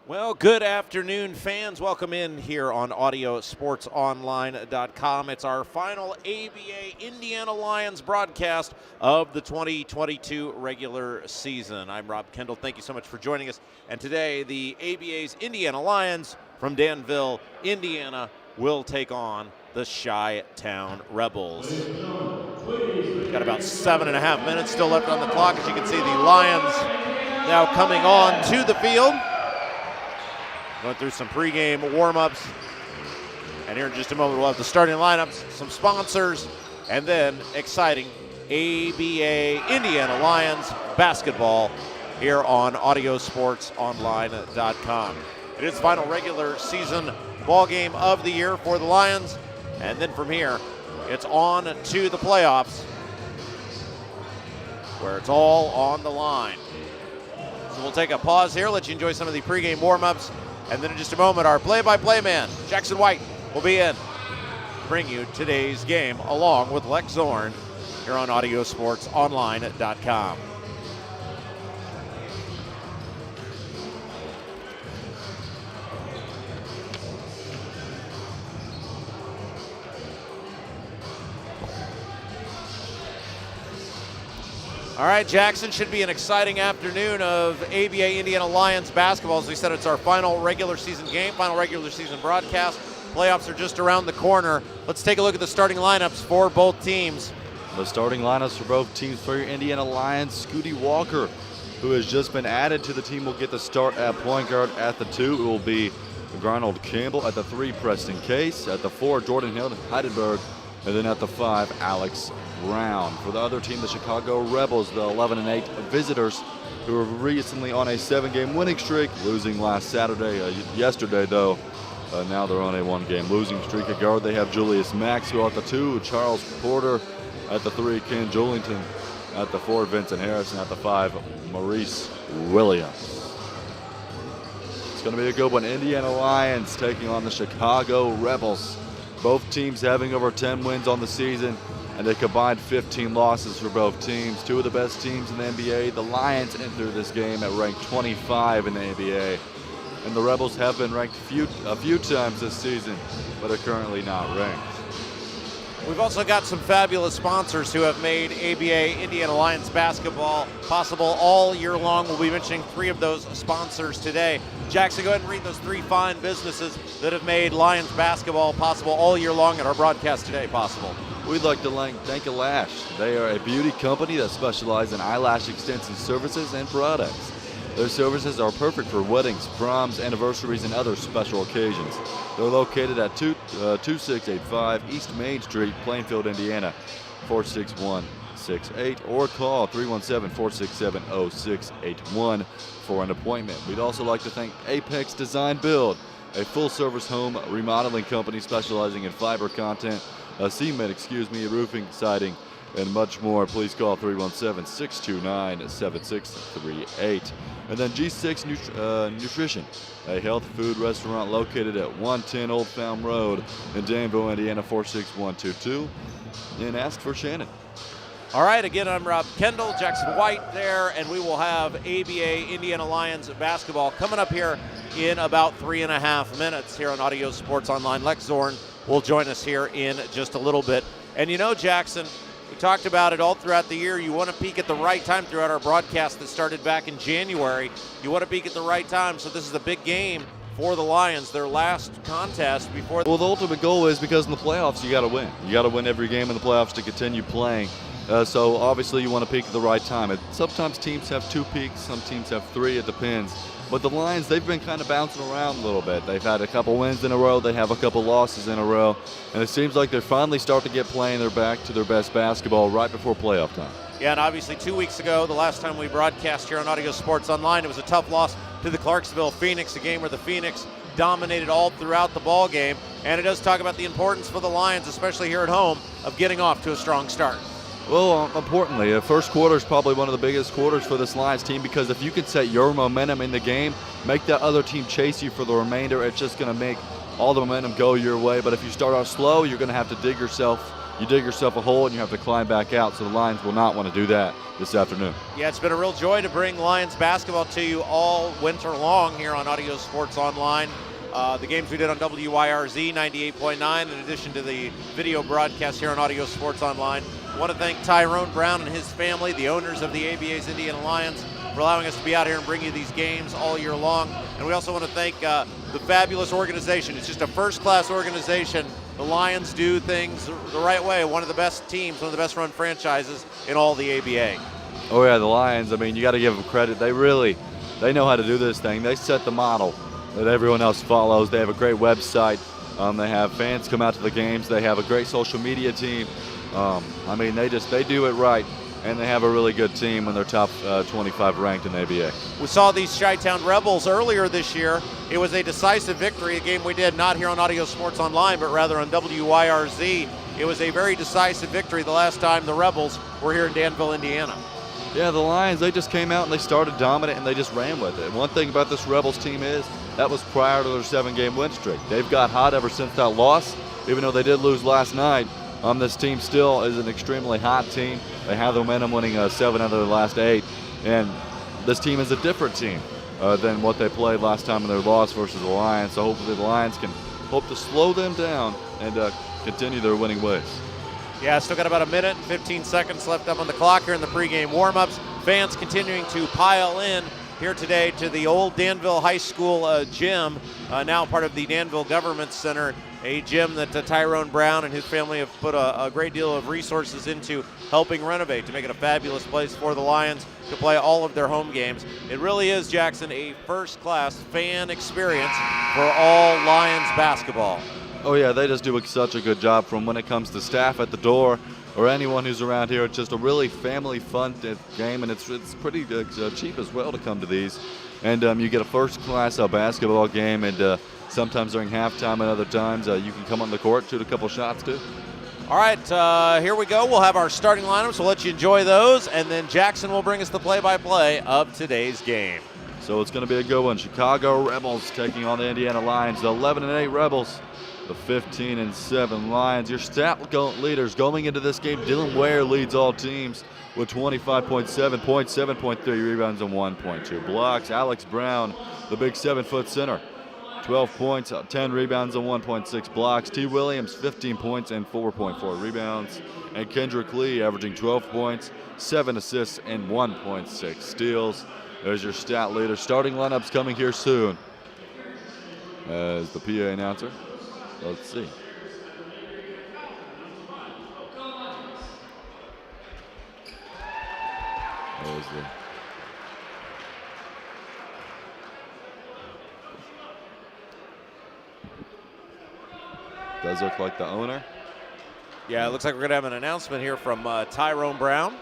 Well, good afternoon, fans. Welcome in here on AudioSportsOnline.com. It's our final ABA Indiana Lions broadcast of the 2022 regular season. I'm Rob Kendall. Thank you so much for joining us. And today, the ABA's Indiana Lions from Danville, Indiana, will take on the Chi-Town Rebels. We've got about 7.5 minutes still left on the clock. As you can see, the Lions now coming on to the field. Going through some pregame warm-ups. And here in just a moment, we'll have the starting lineups, some sponsors, and then exciting ABA Indiana Lions basketball here on AudioSportsOnline.com. It is the final regular season ball game of the year for the Lions. And then from here, it's on to the playoffs, where it's all on the line. So we'll take a pause here, let you enjoy some of the pregame warm-ups. And then in just a moment, our play-by-play man, Jackson White, will be in to bring you today's game along with Lex Zorn here on AudioSportsOnline.com. All right, Jackson, should be an exciting afternoon of ABA Indiana Lions basketball. As we said, it's our final regular season game, final regular season broadcast. Playoffs are just around the corner. Let's take a look at the starting lineups for both teams. The starting lineups for both teams for your Indiana Lions, Scooty Walker, who has just been added to the team, will get the start at point guard. At the 2, it will be Garnold Campbell. At the 3, Preston Case. At the 4, Jordan Heidenberg. And then at the 5, Alex Brown. For the other team, the Chicago Rebels, the 11-8 visitors, who were recently on a 7-game winning streak, losing last Saturday. Yesterday, though, now they're on a 1-game losing streak. At guard, they have Julius Maxwell. At the 2, Charles Porter. At the 3, Ken Julington. At the 4, Vincent Harrison. At the 5, Maurice Williams. It's going to be a good one. Indiana Lions taking on the Chicago Rebels. Both teams having over 10 wins on the season, and a combined 15 losses for both teams. Two of the best teams in the NBA. The Lions enter this game at rank 25 in the NBA, and the Rebels have been ranked a few times this season, but are currently not ranked. We've also got some fabulous sponsors who have made ABA Indiana Lions basketball possible all year long. We'll be mentioning 3 of those sponsors today. Jackson, go ahead and read those 3 fine businesses that have made Lions basketball possible all year long and our broadcast today possible. We'd like to thank Alash. They are a beauty company that specializes in eyelash extension services and products. Their services are perfect for weddings, proms, anniversaries, and other special occasions. They're located at 2685 East Main Street, Plainfield, Indiana, 46168, or call 317-467-0681 for an appointment. We'd also like to thank Apex Design Build, a full-service home remodeling company specializing in fiber content, cement, roofing, siding, and much more. Please call 317-629-7638. And then G6 Nutrition, a health food restaurant located at 110 Old Found Road in Danville, Indiana, 46122. And ask for Shannon. All right, again, I'm Rob Kendall, Jackson White there, and we will have ABA Indiana Lions basketball coming up here in about 3.5 minutes here on Audio Sports Online. Lex Zorn will join us here in just a little bit. And you know, Jackson, we talked about it all throughout the year. You want to peak at the right time throughout our broadcast that started back in January. You want to peak at the right time, so this is a big game for the Lions, their last contest before. Well, the ultimate goal is, because in the playoffs you got to win. You got to win every game in the playoffs to continue playing. So obviously you want to peak at the right time. Sometimes teams have 2 peaks, some teams have 3, it depends. But the Lions, they've been kind of bouncing around a little bit. They've had a couple wins in a row, they have a couple losses in a row, and it seems like they're finally starting to get playing their back to their best basketball right before playoff time. Yeah, and obviously 2 weeks ago, the last time we broadcast here on Audio Sports Online, it was a tough loss to the Clarksville Phoenix, a game where the Phoenix dominated all throughout the ball game. And it does talk about the importance for the Lions, especially here at home, of getting off to a strong start. Well, importantly, the first quarter is probably one of the biggest quarters for this Lions team, because if you can set your momentum in the game, make that other team chase you for the remainder, it's just going to make all the momentum go your way. But if you start out slow, you're going to have to dig yourself you dig yourself a hole and you have to climb back out. So the Lions will not want to do that this afternoon. Yeah, it's been a real joy to bring Lions basketball to you all winter long here on Audio Sports Online. The games we did on WYRZ 98.9, in addition to the video broadcast here on Audio Sports Online. I want to thank Tyrone Brown and his family, the owners of the ABA's Indiana Lions, for allowing us to be out here and bring you these games all year long. And we also want to thank the fabulous organization. It's just a first-class organization. The Lions do things the right way. One of the best teams, one of the best-run franchises in all the ABA. Oh yeah, the Lions, I mean, you got to give them credit. They know how to do this thing. They set the model that everyone else follows. They have a great website. They have fans come out to the games. They have a great social media team. I mean, they do it right, and they have a really good team when they're top 25 ranked in the ABA. We saw these Chi-Town Rebels earlier this year. It was a decisive victory, a game we did not here on Audio Sports Online, but rather on WYRZ. It was a very decisive victory the last time the Rebels were here in Danville, Indiana. Yeah, the Lions, they just came out and they started dominant and they just ran with it. One thing about this Rebels team is that was prior to their 7-game win streak. They've got hot ever since that loss, even though they did lose last night. This team still is an extremely hot team. They have the momentum, winning 7 out of their last 8. And this team is a different team than what they played last time in their loss versus the Lions. So hopefully the Lions can hope to slow them down and continue their winning ways. Yeah, still got about a minute and 15 seconds left up on the clock here in the pregame warm-ups. Fans continuing to pile in here today to the old Danville High School gym, now part of the Danville Government Center, a gym that Tyrone Brown and his family have put a great deal of resources into helping renovate to make it a fabulous place for the Lions to play all of their home games. It really is, Jackson, a first-class fan experience for all Lions basketball. Oh yeah, they just do such a good job from when it comes to staff at the door or anyone who's around here. It's just a really family fun game, and it's pretty cheap as well to come to these. And you get a first-class basketball game, and sometimes during halftime and other times you can come on the court, shoot a couple shots too. All right, here we go. We'll have our starting lineups. We'll let you enjoy those, and then Jackson will bring us the play-by-play of today's game. So it's going to be a good one. Chicago Rebels taking on the Indiana Lions. The 11-8 Rebels, the 15-7 Lions. Your stat leaders going into this game: Dylan Ware leads all teams with 25.7 points, 7.3 rebounds, and 1.2 blocks. Alex Brown, the big 7-foot center, 12 points, 10 rebounds, and 1.6 blocks. T. Williams, 15 points and 4.4 rebounds. And Kendrick Lee averaging 12 points, 7 assists, and 1.6 steals. There's your stat leader. Starting lineups coming here soon. As the PA announcer, let's see. There's does look like the owner. Yeah, it looks like we're going to have an announcement here from Tyrone Brown.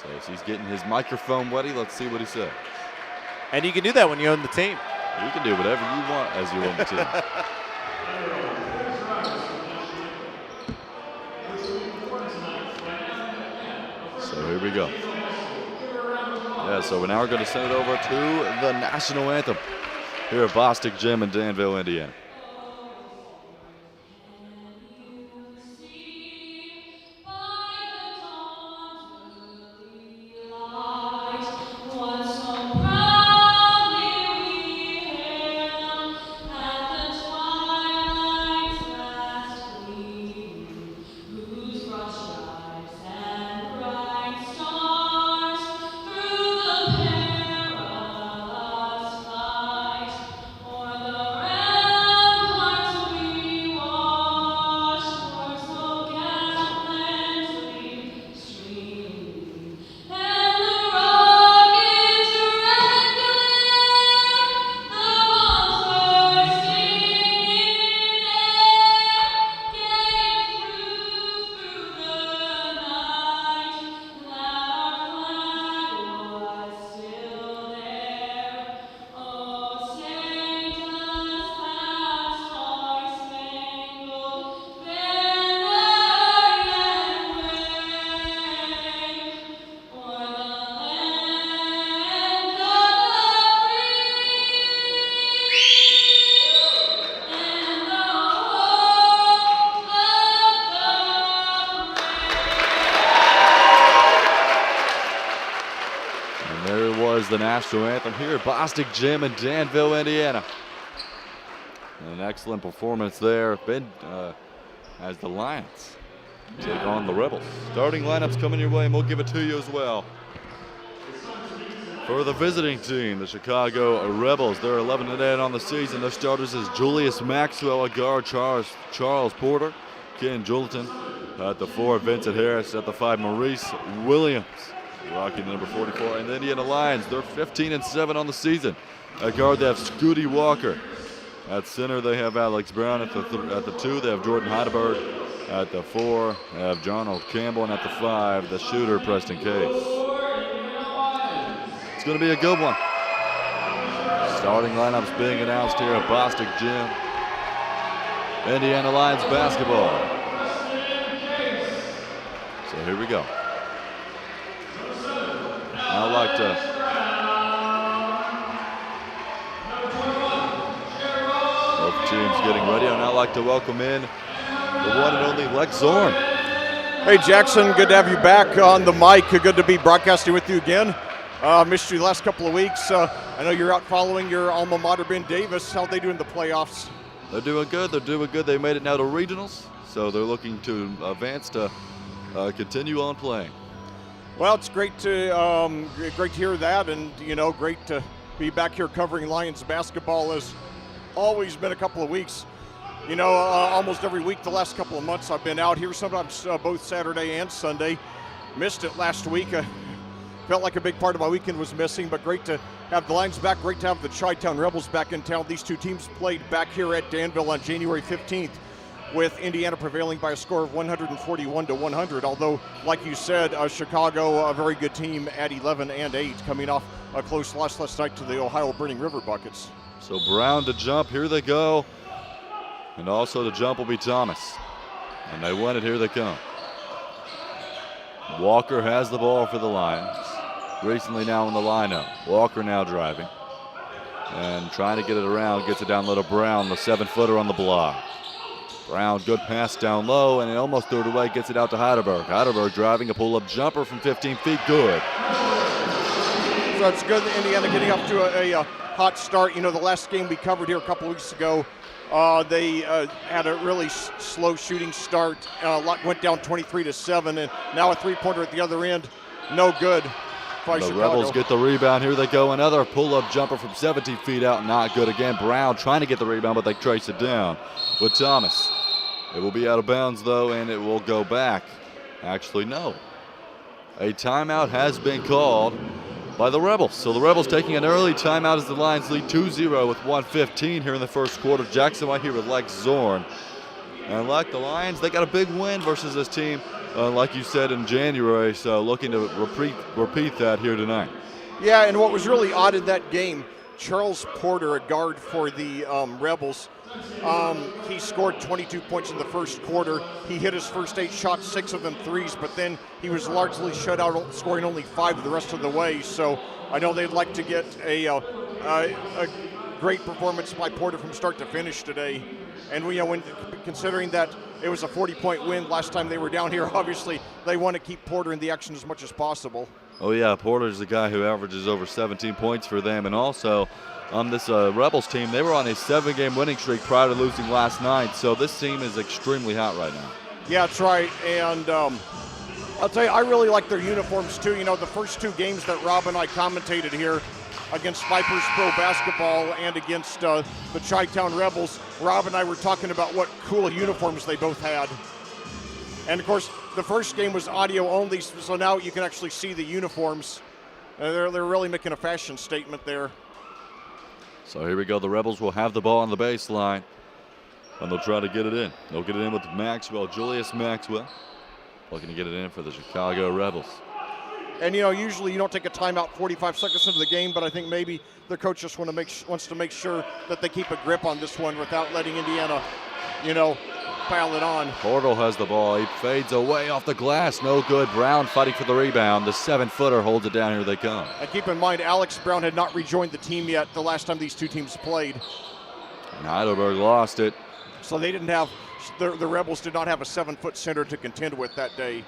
So as he's getting his microphone ready, let's see what he said. And you can do that when you own the team. You can do whatever you want as you own the team. So here we go. Yeah, so we're now going to send it over to the national anthem here at Bostic Gym in Danville, Indiana. the national anthem here at Bostic Gym in Danville, Indiana. An excellent performance there as the Lions take on the Rebels. Starting lineups coming your way, and we'll give it to you as well. For the visiting team, the Chicago Rebels, they're 11-8 on the season. Their starters is Julius Maxwell at guard, Charles Porter, Ken Juleton at the 4, Vincent Harris at the 5, Maurice Williams rocking the number 44. And the Indiana Lions, they're 15-7 on the season. At guard, they have Scooty Walker. At center, they have Alex Brown. At the 2, they have Jordan Heidelberg. At the 4, they have Donald Campbell. And at the 5, the shooter, Preston Case. It's going to be a good one. Starting lineups being announced here at Bostic Gym. Indiana Lions basketball. So here we go. I'd like to both teams getting ready, and I'd like to welcome in the one and only Lex Zorn. Hey Jackson, good to have you back on the mic. Good to be broadcasting with you again. Missed you the last couple of weeks. I know you're out following your alma mater, Ben Davis. How'd they do in the playoffs? They're doing good. They're doing good. They made it now to regionals, so they're looking to advance to continue on playing. Well, it's great to hear that, and great to be back here covering Lions basketball. Has always been a couple of weeks. Almost every week the last couple of months I've been out here. Sometimes both Saturday and Sunday. Missed it last week. Felt like a big part of my weekend was missing, but great to have the Lions back. Great to have the Chi-Town Rebels back in town. These two teams played back here at Danville on January 15th, with Indiana prevailing by a score of 141-100. Although, like you said, Chicago, a very good team at 11-8, coming off a close loss last night to the Ohio Burning River Buckets. So Brown to jump. Here they go. And also the jump will be Thomas. And they win it. Here they come. Walker has the ball for the Lions. Recently now in the lineup. Walker now driving. And trying to get it around. Gets it down low to Brown, the 7-footer on the block. Brown, good pass down low, and he almost threw it away. Gets it out to Heidelberg. Heidelberg driving a pull-up jumper from 15 feet. Good. So it's good that Indiana getting up to a hot start. The last game we covered here a couple weeks ago, they had a really slow shooting start. Went down 23-7, and now a three-pointer at the other end. No good. The Chicago. Rebels get the rebound. Here they go. Another pull-up jumper from 17 feet out. Not good again. Brown trying to get the rebound, but they trace it down with Thomas. It will be out of bounds, though, and it will go back. Actually, no. A timeout has been called by the Rebels. So the Rebels taking an early timeout as the Lions lead 2-0 with 1:15 here in the first quarter. Jackson White here with Lex Zorn. And like the Lions, they got a big win versus this team, like you said, in January. So looking to repeat that here tonight. Yeah, and what was really odd in that game, Charles Porter, a guard for the Rebels, he scored 22 points in the first quarter. He hit his first 8 shots, 6 of them threes, but then he was largely shut out, scoring only 5 the rest of the way. So I know they'd like to get a great performance by Porter from start to finish today. And when considering that it was a 40-point win last time they were down here, obviously they want to keep Porter in the action as much as possible. Oh yeah, Porter's the guy who averages over 17 points for them, and also on this Rebels team, they were on a 7-game winning streak prior to losing last night, so this team is extremely hot right now. Yeah, that's right, and I'll tell you, I really like their uniforms too. The first 2 games that Rob and I commentated here against Vipers Pro Basketball and against the Chi-Town Rebels, Rob and I were talking about what cool uniforms they both had. And of course, the first game was audio only, so now you can actually see the uniforms. They're really making a fashion statement there. So here we go. The Rebels will have the ball on the baseline, and they'll try to get it in. They'll get it in with Maxwell, Julius Maxwell, looking to get it in for the Chicago Rebels. And usually you don't take a timeout 45 seconds into the game, but I think maybe the coach just wants to make sure that they keep a grip on this one without letting Indiana, pile it on. Portal has the ball. He fades away off the glass. No good. Brown fighting for the rebound. The 7-footer holds it down. Here they come. And keep in mind, Alex Brown had not rejoined the team yet the last time these two teams played. And Heidelberg lost it. So they didn't have, the Rebels did not have a 7-foot center to contend with that day.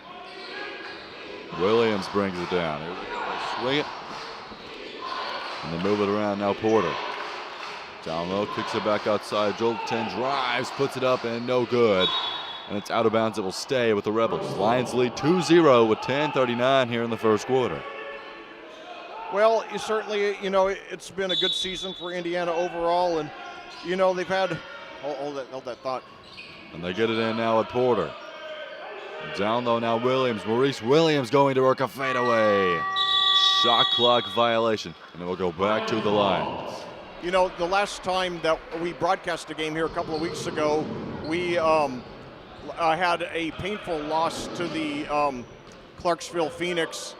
Williams brings it down. Here we go. Swing it. And they move it around now, Porter. Down low, kicks it back outside. Jolton drives, puts it up, and no good. And it's out of bounds. It will stay with the Rebels. Lions lead 2-0 with 10:39 here in the first quarter. Well, you certainly, it's been a good season for Indiana overall, and, they've had, hold that thought. And they get it in now with Porter. Down low now, Williams. Maurice Williams going to work a fadeaway. Shot clock violation, and it will go back to the Lions. The last time that we broadcast a game here a couple of weeks ago, we had a painful loss to the Clarksville Phoenix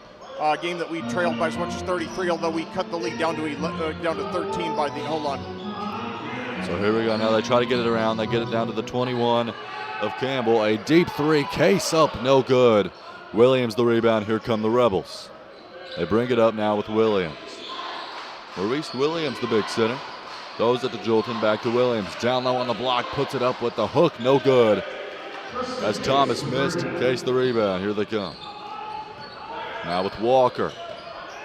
game that we trailed by as much as 33, although we cut the lead down to 13 by the, hold on. So here we go now. They try to get it around. They get it down to the 21 of Campbell. A deep three, Case up, no good. Williams the rebound. Here come the Rebels. They bring it up now with Williams. Maurice Williams, the big center. Goes at the Jolton, back to Williams. Down low on the block, puts it up with the hook, no good. As Thomas missed, Case the rebound. Here they come. Now with Walker.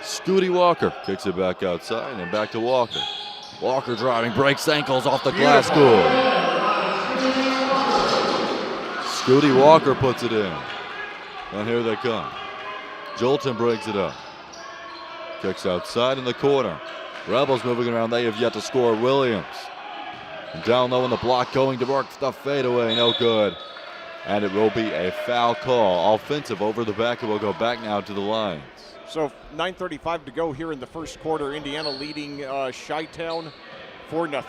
Scooty Walker kicks it back outside and back to Walker. Walker driving, breaks ankles off the glass score. Scooty Walker puts it in. And here they come. Jolton breaks it up. Kicks outside in the corner. Rebels moving around. They have yet to score. Williams. And down low in the block, going to work the fadeaway. No good. And it will be a foul call. Offensive over the back. It will go back now to the Lions. So 9:35 to go here in the first quarter. Indiana leading Chi-Town 4-0.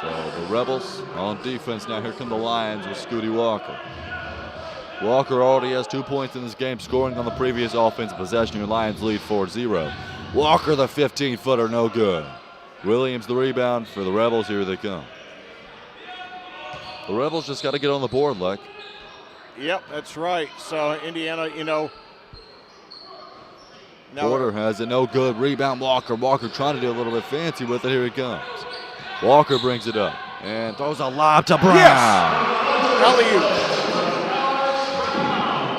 So the Rebels on defense now. Here come the Lions with Scooty Walker. Walker already has 2 points in this game, scoring on the previous offensive possession. Your Lions lead 4-0. Walker, the 15-footer, no good. Williams, the rebound for the Rebels. Here they come. The Rebels just got to get on the board, Leck. Yep, that's right. So Indiana, now Porter has it, no good. Rebound, Walker. Walker trying to do a little bit fancy with it. Here he comes. Walker brings it up and throws a lob to Brown. Yes! Alley-oop.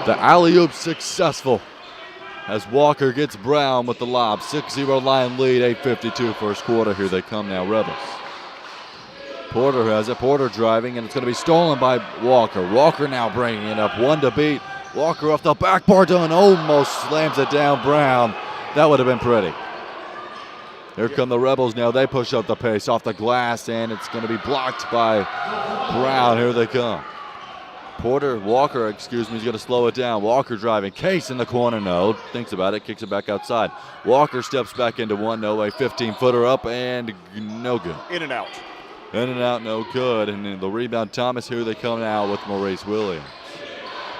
The alley-oop successful as Walker gets Brown with the lob. 6-0 Lion lead, 8:52 first quarter. Here they come now, Rebels. Porter has it. Porter driving, and it's going to be stolen by Walker. Walker now bringing it up. One to beat. Walker off the backboard and almost slams it down. Brown. That would have been pretty. Here come the Rebels now. They push up the pace off the glass, and it's going to be blocked by Brown. Here they come. Walker, is going to slow it down. Walker driving. Case in the corner, no. Thinks about it, kicks it back outside. Walker steps back into one, no. A 15-footer up, and no good. In and out. In and out, no good. And then the rebound, Thomas. Here they come now with Maurice Williams.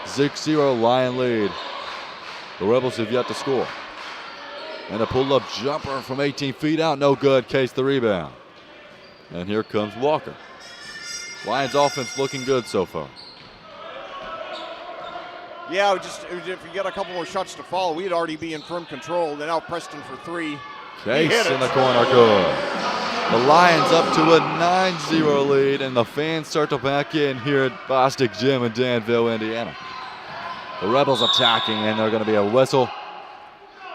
6-0 Lion lead. The Rebels have yet to score. And a pull-up jumper from 18 feet out, no good. Case the rebound. And here comes Walker. Lions offense looking good so far. Yeah, if you get a couple more shots to fall, we'd already be in firm control. Then now Preston for three. Case in the corner, good. The Lions up to a 9-0 lead, and the fans start to back in here at Bostic Gym in Danville, Indiana. The Rebels attacking, and they're going to be a whistle.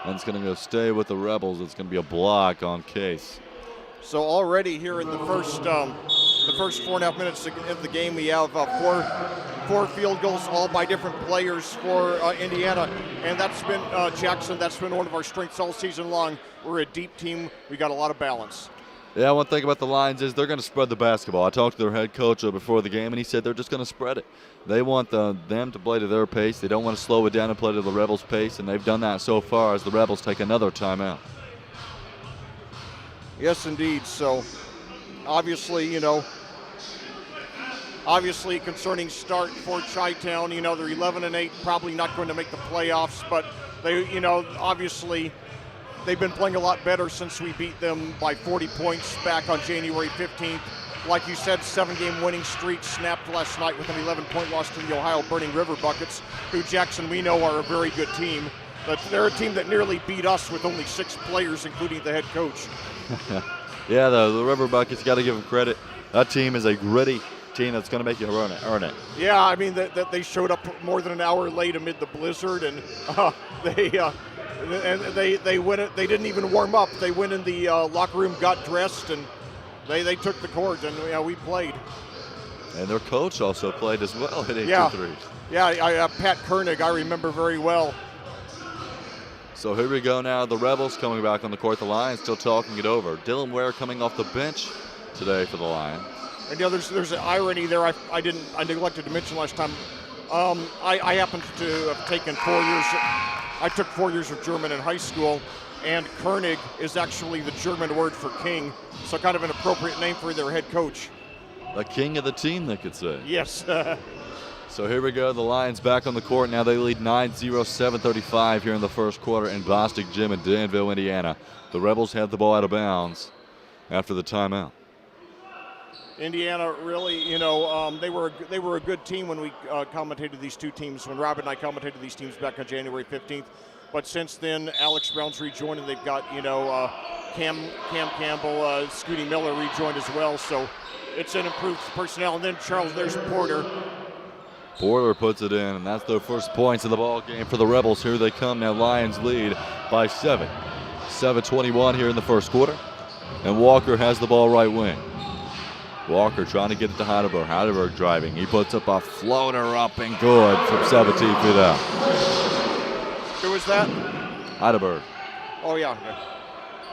And it's going to go stay with the Rebels. It's going to be a block on Case. So already here in the first 4.5 minutes of the game, we have four field goals, all by different players for Indiana. And that's been, Jackson, that's been one of our strengths all season long. We're a deep team. We got a lot of balance. Yeah, one thing about the Lions is they're going to spread the basketball. I talked to their head coach before the game, and he said they're just going to spread it. They want them to play to their pace. They don't want to slow it down and play to the Rebels' pace, and they've done that so far as the Rebels take another timeout. Yes, indeed. So, obviously, concerning start for Chi-Town. They're 11-8, probably not going to make the playoffs, but they, obviously, they've been playing a lot better since we beat them by 40 points back on January 15th. Like you said, 7-game winning streak snapped last night with an 11-point loss to the Ohio Burning River Buckets, who, Jackson, we know are a very good team. But they're a team that nearly beat us with only 6 players, including the head coach. Yeah, the River Buckets, got to give them credit. That team is a gritty team that's going to make you earn it. Yeah, I mean, that they showed up more than an hour late amid the blizzard, and and they went it. They didn't even warm up. They went in the locker room, got dressed, and they took the court, and we played. And their coach also played as well, hitting 2 threes. Yeah, Pat Koenig, I remember very well. So here we go now. The Rebels coming back on the court. The Lions still talking it over. Dylan Ware coming off the bench today for the Lions. And there's an irony there. I neglected to mention last time. I happened to have taken 4 years. I took 4 years of German in high school, and Koenig is actually the German word for king, so kind of an appropriate name for their head coach. The king of the team, they could say. Yes. So here we go. The Lions back on the court. Now they lead 9-0, 7:35 here in the first quarter in Bostic Gym in Danville, Indiana. The Rebels have the ball out of bounds after the timeout. Indiana really, they were a good team when we commentated these two teams, when Rob and I commentated these teams back on January 15th. But since then, Alex Brown's rejoined, and they've got, Cam Campbell, Scooty Miller rejoined as well. So it's an improved personnel. And then Charles, there's Porter. Porter puts it in, and that's their first points of the ball game for the Rebels. Here they come now. Lions lead by 7. 7:21 here in the first quarter. And Walker has the ball right wing. Walker trying to get it to Heidelberg. Heidelberg driving. He puts up a floater up and good from 17 feet out. Who was that? Heidelberg. Oh, yeah.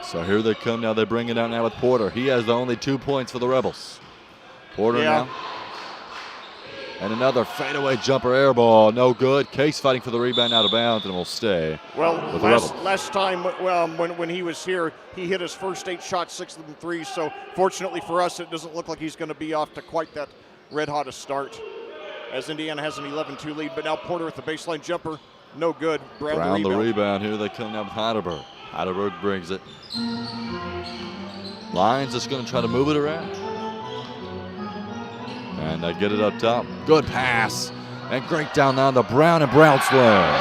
So here they come now. They bring it out now with Porter. He has the only 2 points for the Rebels. Porter now. And another fadeaway jumper air ball. No good. Case fighting for the rebound out of bounds and will stay. Well, last time when he was here, he hit his first 8 shots, 6 of them threes. So fortunately for us, it doesn't look like he's going to be off to quite that red-hot a start, as Indiana has an 11-2 lead. But now Porter with the baseline jumper. No good. Brown the rebound. Here they come now with Heidelberg. Heidelberg brings it. Lyons just going to try to move it around. And they get it up top. Good pass. And great down now to Brown, and Brown slams.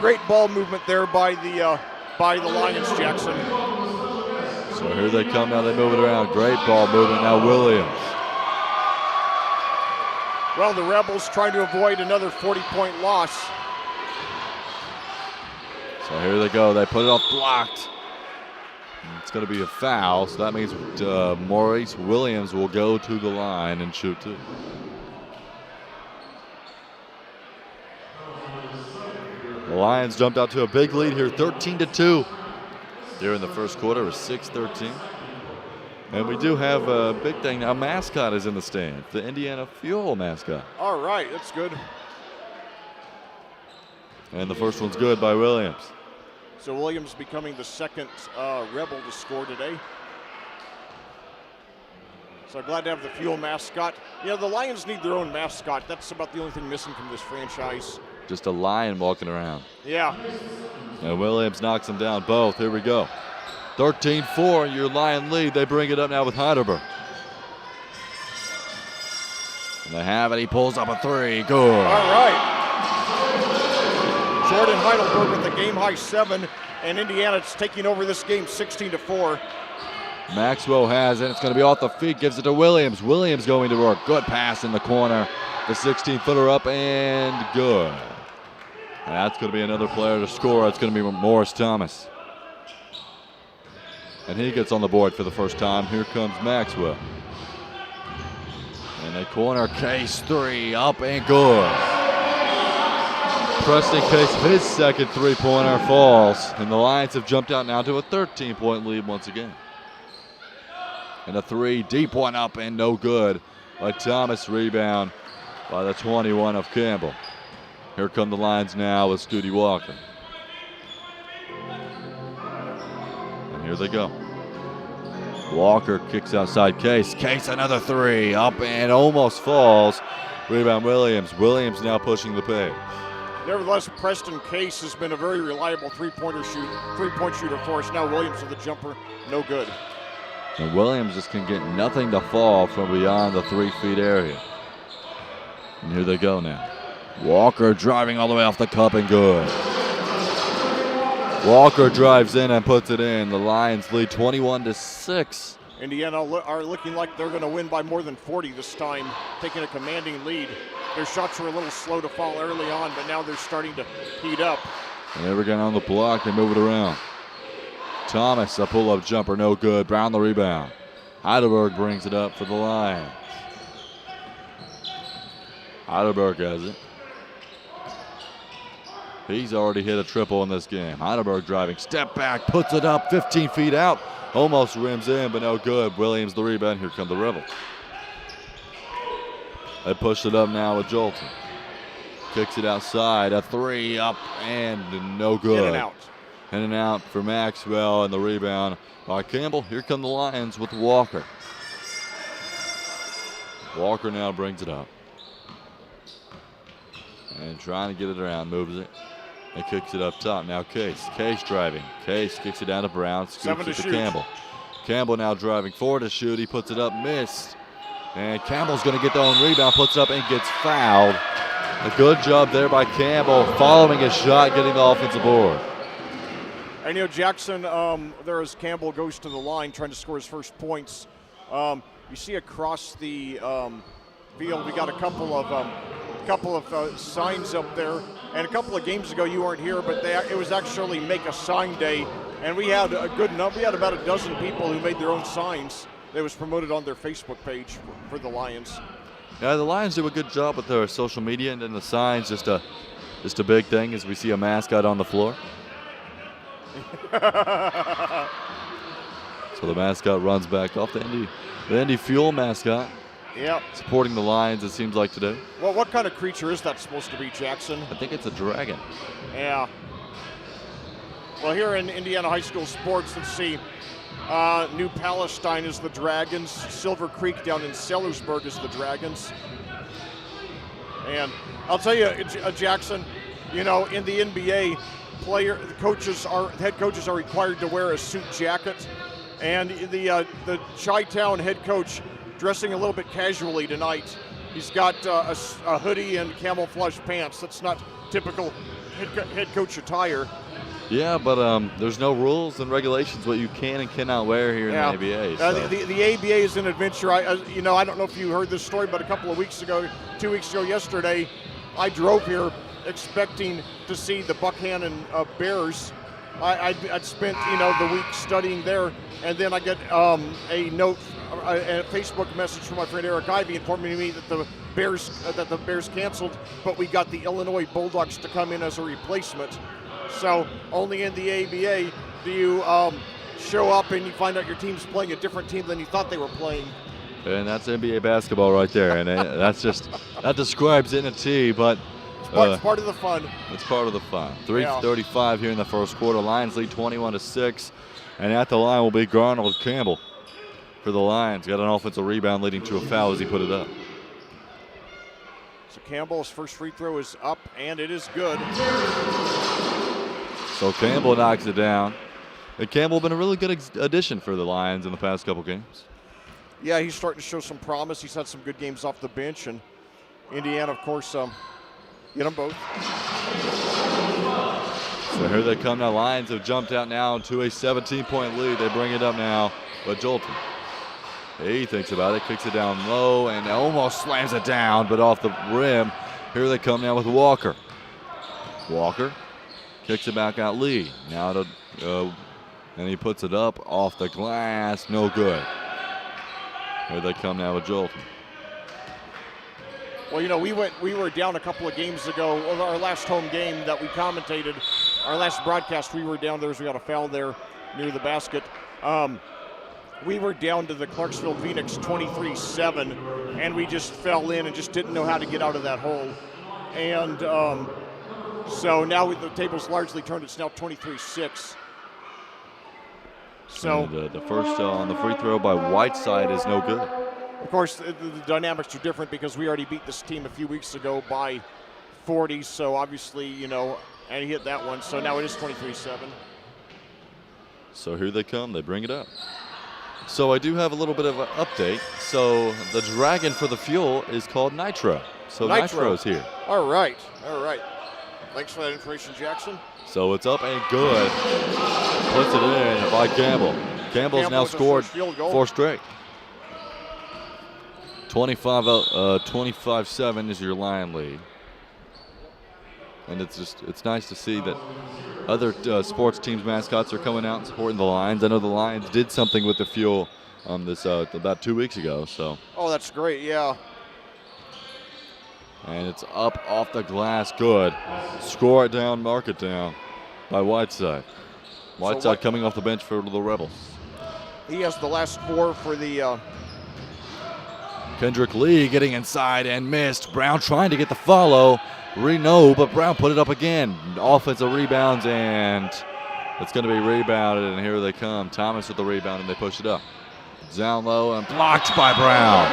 Great ball movement there by the Lions, Jackson. So here they come now. They move it around. Great ball movement now. Williams. Well, the Rebels trying to avoid another 40-point loss. So here they go. They put it off blocked. It's going to be a foul, so that means Maurice Williams will go to the line and shoot 2. The Lions jumped out to a big lead here, 13-2. Here in the first quarter was 6-13. And we do have a big thing now. Mascot is in the stand, the Indiana Fuel mascot. All right, that's good. And the first one's good by Williams. So Williams becoming the second Rebel to score today. So glad to have the Fuel mascot. The Lions need their own mascot. That's about the only thing missing from this franchise. Just a lion walking around. Yeah. And Williams knocks them down both. Here we go. 13-4, your Lion lead. They bring it up now with Heidelberg. And they have it. He pulls up a 3. Good. All right. Jordan Heidelberg with the game-high 7, and Indiana's taking over this game 16-4. Maxwell has it. It's going to be off the feet. Gives it to Williams. Williams going to work. Good pass in the corner. The 16-footer up and good. And that's going to be another player to score. It's going to be Morris Thomas. And he gets on the board for the first time. Here comes Maxwell. And the corner, Case 3 up and good. Preston Case, his second 3-pointer falls. And the Lions have jumped out now to a 13-point lead once again. And a 3, deep one up and no good by Thomas. Rebound by the 21 of Campbell. Here come the Lions now with Scooty Walker. And here they go. Walker kicks outside Case. Case another 3, up and almost falls. Rebound Williams. Williams now pushing the pace. Nevertheless, Preston Case has been a very reliable three-point shooter for us. Now Williams with the jumper, no good. And Williams just can get nothing to fall from beyond the 3 feet area. And here they go now. Walker driving all the way off the cup and good. Walker drives in and puts it in. The Lions lead 21-6. Indiana are looking like they're going to win by more than 40 this time, taking a commanding lead. their shots were a little slow to fall early on, but now they're starting to heat up. And they were getting on the block. They move it around. Thomas, a pull-up jumper, no good. Brown the rebound. Heidelberg brings it up for the Lions. Heidelberg has it. He's already hit a triple in this game. Heidelberg driving, step back, puts it up 15 feet out. Almost rims in, but no good. Williams the rebound. Here come the Rebels. They push it up now with Jolton. Kicks it outside. A three up and no good. In and out. In and out for Maxwell, and the rebound by Campbell. Here come the Lions with Walker. Walker now brings it up. And trying to get it around, moves it. And kicks it up top. Now Case. Case driving. Case kicks it down to Brown. Scoops it to Campbell. Campbell now driving forward to shoot. He puts it up, missed. And Campbell's going to get the own rebound, puts it up and gets fouled. A good job there by Campbell, following his shot, getting the offensive board. And Jackson, there as Campbell goes to the line trying to score his first points. You see across the field, we got a couple of signs up there. And a couple of games ago, you weren't here, but it was actually Make a Sign Day, and we had a good number. We had about a dozen people who made their own signs. That was promoted on their Facebook page for the Lions. Yeah, the Lions do a good job with their social media and then the signs. Just a big thing as we see a mascot on the floor. So the mascot runs back off the Indy Fuel mascot. Yep. Supporting the Lions, it seems like today. Well, what kind of creature is that supposed to be, Jackson? I think it's a dragon. Yeah. Well, here in Indiana high school sports, let's see. New Palestine is the Dragons. Silver Creek down in Sellersburg is the Dragons. And I'll tell you, Jackson, in the NBA, head coaches are required to wear a suit jacket. And the Chi-Town head coach dressing a little bit casually tonight. He's got a hoodie and camouflage pants. That's not typical head coach attire. Yeah, but there's no rules and regulations what you can and cannot wear here in the ABA. So. The ABA is an adventure. I don't know if you heard this story, but a couple of weeks ago, 2 weeks ago yesterday, I drove here expecting to see the Buckhannon Bears. I'd spent the week studying there, and then I get a note, a Facebook message from my friend Eric Ivey informing me that the Bears canceled, but we got the Illinois Bulldogs to come in as a replacement. So only in the ABA do you show up and you find out your team's playing a different team than you thought they were playing. And that's NBA basketball right there, and that describes it in a T. But it's part of the fun. It's part of the fun. 3:35 here in the first quarter. Lions lead 21-6, and at the line will be Garnold Campbell for the Lions. Got an offensive rebound leading to a foul as he put it up. So Campbell's first free throw is up, and it is good. So Campbell knocks it down. And Campbell been a really good addition for the Lions in the past couple games. Yeah, he's starting to show some promise. He's had some good games off the bench, and Indiana, of course, get them both. So here they come now. Lions have jumped out now to a 17-point lead. They bring it up now, but Jolton. He thinks about it, kicks it down low, and almost slams it down, but off the rim. Here they come now with Walker. Walker kicks it back out. Lee now and he puts it up off the glass. No good. Here they come now with Jolton. Well, we were down a couple of games ago. Our last home game that we commentated, our last broadcast, we were down there as we got a foul there near the basket. We were down to the Clarksville Phoenix 23-7, and we just fell in and just didn't know how to get out of that hole. And so now the table's largely turned. It's now 23-6. So the first on the free throw by Whiteside is no good. Of course, the dynamics are different because we already beat this team a few weeks ago by 40. So obviously, and he hit that one. So now it is 23-7. So here they come. They bring it up. So I do have a little bit of an update. So the Dragon for the fuel is called Nitro. So Nitro's here. All right. Thanks for that information, Jackson. So it's up and good. Puts it in by Campbell. Campbell's now scored 4 straight. 25-7 is your Lion lead. And it's nice to see that other sports teams' mascots are coming out and supporting the Lions. I know the Lions did something with the fuel this about 2 weeks ago. So. Oh, that's great, yeah. And it's up off the glass, good. Score it down, mark it down by Whiteside. Whiteside coming off the bench for the Rebels. He has the last 4 for the... Kendrick Lee getting inside and missed. Brown trying to get the follow. No, but Brown put it up again. Offensive rebounds, and it's going to be rebounded, and here they come. Thomas with the rebound, and they push it up. Down low and blocked by Brown.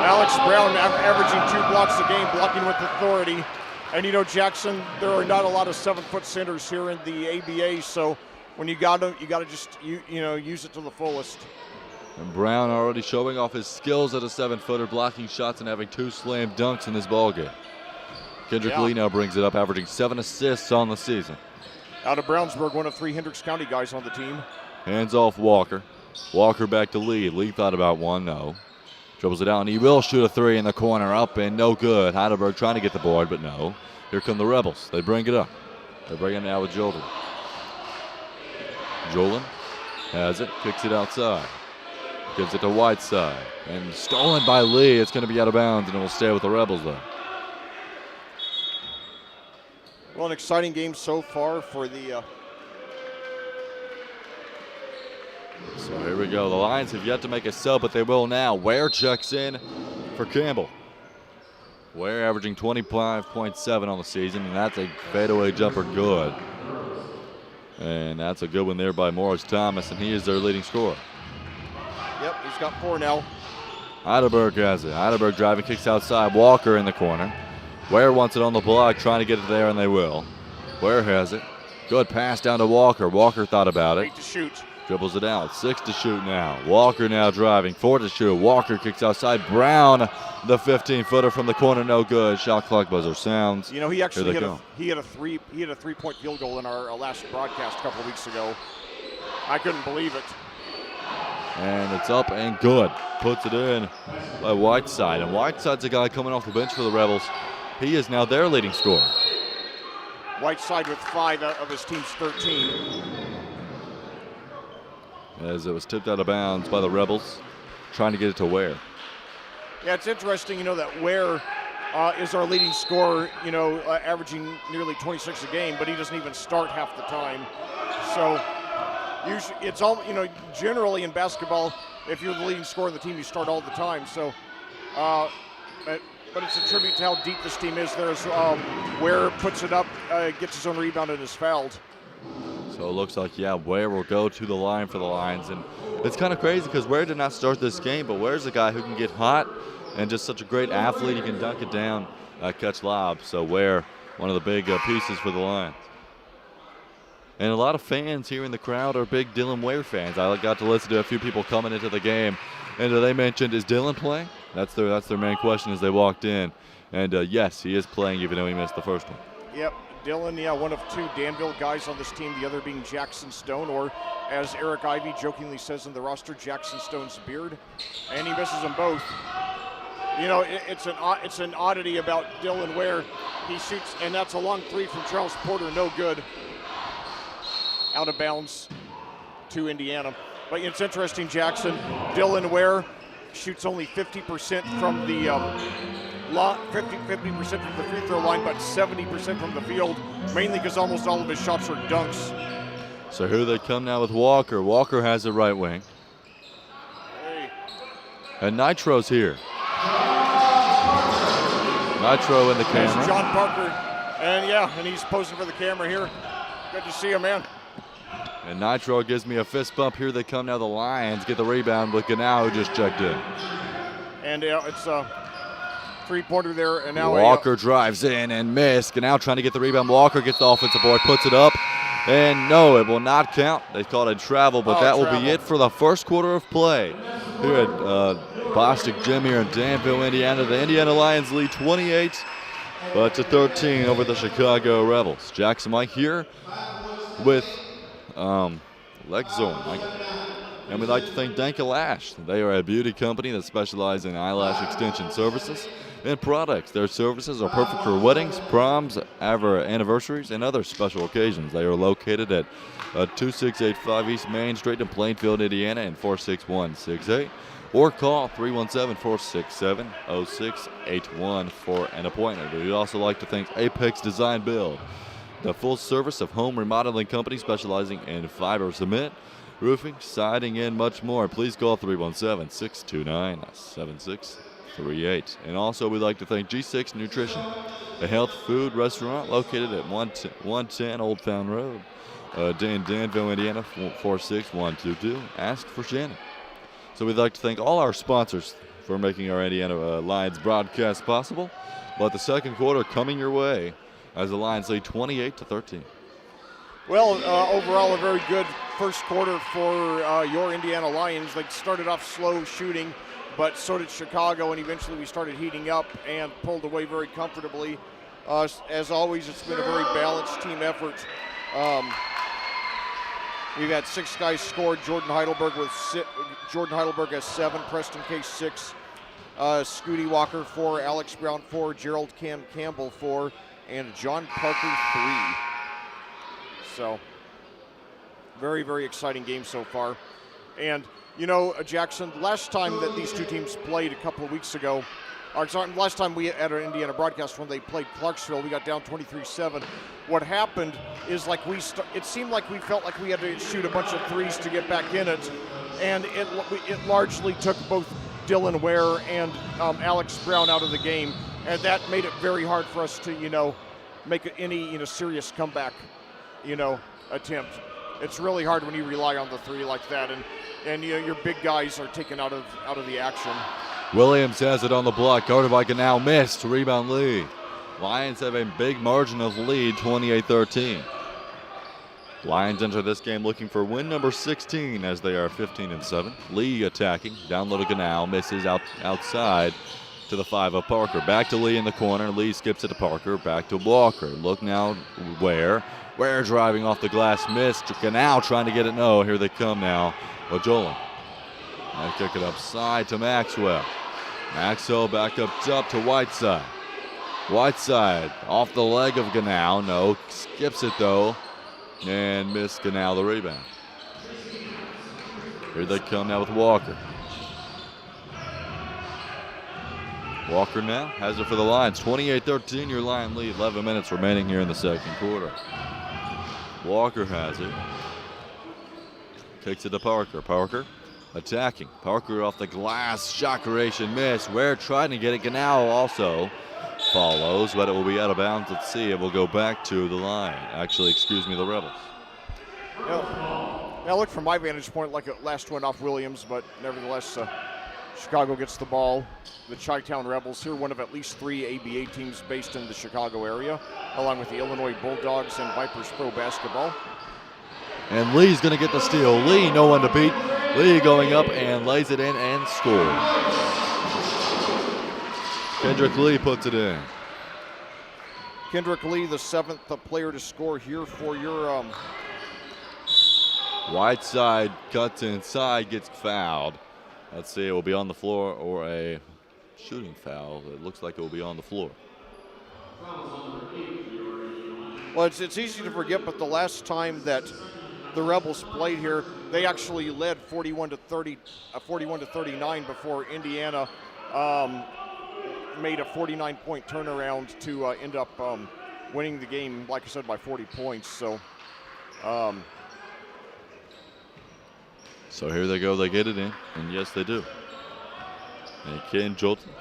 Alex Brown averaging 2 blocks a game, blocking with authority. And, you know, Jackson, there are not a lot of 7-foot centers here in the ABA, so when you got them, you got to just, use it to the fullest. And Brown already showing off his skills at a 7-footer, blocking shots and having 2 slam dunks in this ballgame. Kendrick Lee now brings it up, averaging 7 assists on the season. Out of Brownsburg, one of 3 Hendricks County guys on the team. Hands off Walker. Walker back to Lee. Lee thought about one, no. Dribbles it out, and he will shoot a 3 in the corner, up and no good. Heidelberg trying to get the board, but no. Here come the Rebels. They bring it up. They bring it now with Jolin. Jolin has it, kicks it outside. Gives it to Whiteside. And stolen by Lee. It's going to be out of bounds, and it will stay with the Rebels, though. Well, an exciting game so far for the... So here we go. The Lions have yet to make a sub, but they will now. Ware checks in for Campbell. Ware averaging 25.7 on the season, and that's a fadeaway jumper good. And that's a good one there by Morris Thomas, and he is their leading scorer. Yep, he's got 4 now. Heidelberg has it. Heidelberg driving, kicks outside. Walker in the corner. Ware wants it on the block, trying to get it there, and they will. Ware has it. Good pass down to Walker. Walker thought about it. 8 to shoot. Dribbles it out. 6 to shoot now. Walker now driving. 4 to shoot. Walker kicks outside. Brown, the 15-footer from the corner, no good. Shot clock buzzer sounds. You know, he actually hit a 3-point field goal in our last broadcast a couple of weeks ago. I couldn't believe it. And it's up and good. Puts it in by Whiteside. And Whiteside's a guy coming off the bench for the Rebels. He is now their leading scorer. Whiteside with 5 out of his team's 13. As it was tipped out of bounds by the Rebels, trying to get it to Ware. Yeah, it's interesting, that Ware is our leading scorer, averaging nearly 26 a game, but he doesn't even start half the time. So usually it's all, generally in basketball, if you're the leading scorer of the team, you start all the time. So, but it's a tribute to how deep this team is. There's Ware puts it up, gets his own rebound, and is fouled. So it looks like, Ware will go to the line for the Lions. And it's kind of crazy because Ware did not start this game, but Ware's a guy who can get hot and just such a great athlete. He can dunk it down, catch lobs. So Ware, one of the big pieces for the Lions. And a lot of fans here in the crowd are big Dylan Ware fans. I got to listen to a few people coming into the game, and they mentioned, is Dylan playing? That's their main question as they walked in. And yes, he is playing even though he missed the first one. Yep. Dylan, one of 2 Danville guys on this team, the other being Jackson Stone, or as Eric Ivey jokingly says in the roster, Jackson Stone's beard, and he misses them both. It's an oddity about Dylan Ware. He shoots, and that's a long 3 from Charles Porter, no good. Out of bounds to Indiana. But it's interesting, Jackson, Dylan Ware shoots only 50% from the 50% from the free throw line, but 70% from the field, mainly because almost all of his shots are dunks. So here they come now with Walker. Walker has the right wing. Hey. And Nitro's here. Nitro in the camera. There's John Parker, and he's posing for the camera here. Good to see him, man. And Nitro gives me a fist bump. Here they come now. The Lions get the rebound, but Ganao just checked in. And it's a 3-pointer there. And now Walker drives in and missed. Ganao trying to get the rebound. Walker gets the offensive board, puts it up. And no, it will not count. They called it travel, but that will be it for the first quarter of play here at Bostic Gym here in Danville, Indiana. The Indiana Lions lead 28-13 over the Chicago Rebels. Jackson Mike here with leg zone. And we'd like to thank Danka Lash. They are a beauty company that specializes in eyelash extension services and products. Their services are perfect for weddings, proms, anniversaries, and other special occasions. They are located at 2685 East Main Street in Plainfield, Indiana, and 46168. Or call 317-467-0681 for an appointment. We'd also like to thank Apex Design Build, the full service of home remodeling company specializing in fiber cement, roofing, siding, and much more. Please call 317-629-7638. And also we'd like to thank G6 Nutrition, a health food restaurant located at 110 Old Town Road, Danville, Indiana, 46122. Ask for Shannon. So we'd like to thank all our sponsors for making our Indiana Lions broadcast possible. But the second quarter coming your way as the Lions lead 28-13. Well, overall a very good first quarter for your Indiana Lions. They started off slow shooting, but so did Chicago, and eventually we started heating up and pulled away very comfortably. As always, it's been a very balanced team effort. We've had 6 guys scored. Jordan Heidelberg has 7, Preston Case 6, Scooty Walker 4, Alex Brown 4, Gerald Campbell 4, and John Parker 3. So, very, very exciting game so far. And, you know, Jackson, last time that these two teams played a couple of weeks ago, or sorry, last time we at our Indiana broadcast when they played Clarksville, we got down 23-7. What happened is it seemed like we felt like we had to shoot a bunch of threes to get back in it, and it largely took both Dylan Ware and Alex Brown out of the game, and that made it very hard for us to, make any, serious comeback, attempt. It's really hard when you rely on the three like that, and your big guys are taken out of the action. Williams has it on the block. Guarded by Ganal. Missed. Rebound Lee. Lions have a big margin of lead, 28-13. Lions enter this game looking for win number 16 as they are 15-7. Lee attacking. Down low to Ganal. Misses outside to the 5 of Parker. Back to Lee in the corner. Lee skips it to Parker. Back to Walker. Look now Ware. Ware driving off the glass. Missed. Ganal trying to get it. No, here they come now. Ojolan. They kick it upside to Maxwell. Maxwell back up top to Whiteside. Whiteside off the leg of Ganal. No, skips it though. And missed Ganal the rebound. Here they come now with Walker. Walker now has it for the Lions. 28-13, your Lion lead. 11 minutes remaining here in the second quarter. Walker has it. Kicks it to Parker. Parker attacking. Parker off the glass. Shot creation miss. Ware trying to get it. Ganal also follows, but it will be out of bounds. Let's see. It will go back to the line. Actually, excuse me, the Rebels. Now look from my vantage point like it last went off Williams, but nevertheless, Chicago gets the ball. The Chi-Town Rebels here, one of at least 3 ABA teams based in the Chicago area, along with the Illinois Bulldogs and Vipers Pro Basketball. And Lee's going to get the steal. Lee, no one to beat. Lee going up and lays it in and scores. Kendrick Lee puts it in. Kendrick Lee, the 7th player to score here for your... Whiteside cuts inside, gets fouled. Let's see, it will be on the floor or a shooting foul. It looks like it will be on the floor. Well, it's easy to forget, but the last time that the Rebels played here, they actually led 41-39 before Indiana made a 49-point turnaround to end up winning the game, like I said, by 40 points. So here they go. They get it in, and yes, they do. And Ken Jolton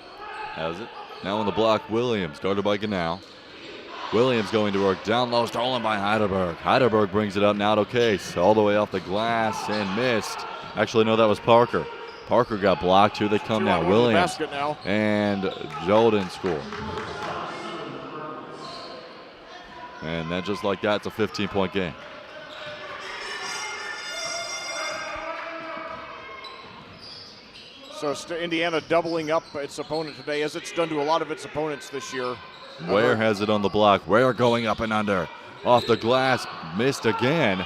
has it. Now on the block, Williams, guarded by Ganal. Williams going to work down low, stolen by Heidelberg. Heidelberg brings it up now to Case, all the way off the glass and missed. Actually, no, that was Parker. Parker got blocked. Here they come now. Williams now. And Jolton score. And then just like that, it's a 15-point game. So Indiana doubling up its opponent today, as it's done to a lot of its opponents this year. Ware has it on the block. Ware going up and under. Off the glass, missed again.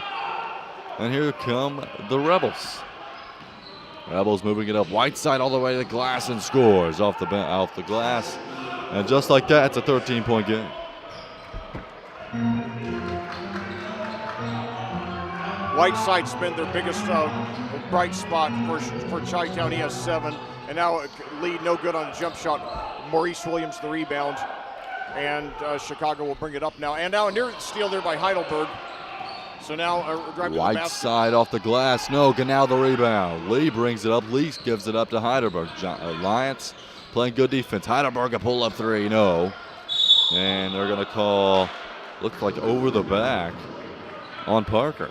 And here come the Rebels. Rebels moving it up. Whiteside all the way to the glass and scores off the glass. And just like that, it's a 13-point game. Whiteside's been their biggest bright spot for Chi-Town. He has 7. And now lead no good on a jump shot. Maurice Williams the rebound. And Chicago will bring it up now. And now a near steal there by Heidelberg. So now driving to the basket. Whiteside off the glass. No, Ganau the rebound. Lee brings it up. Lee gives it up to Heidelberg. Lyons playing good defense. Heidelberg a pull-up 3. No. And they're going to call, looks like over the back on Parker.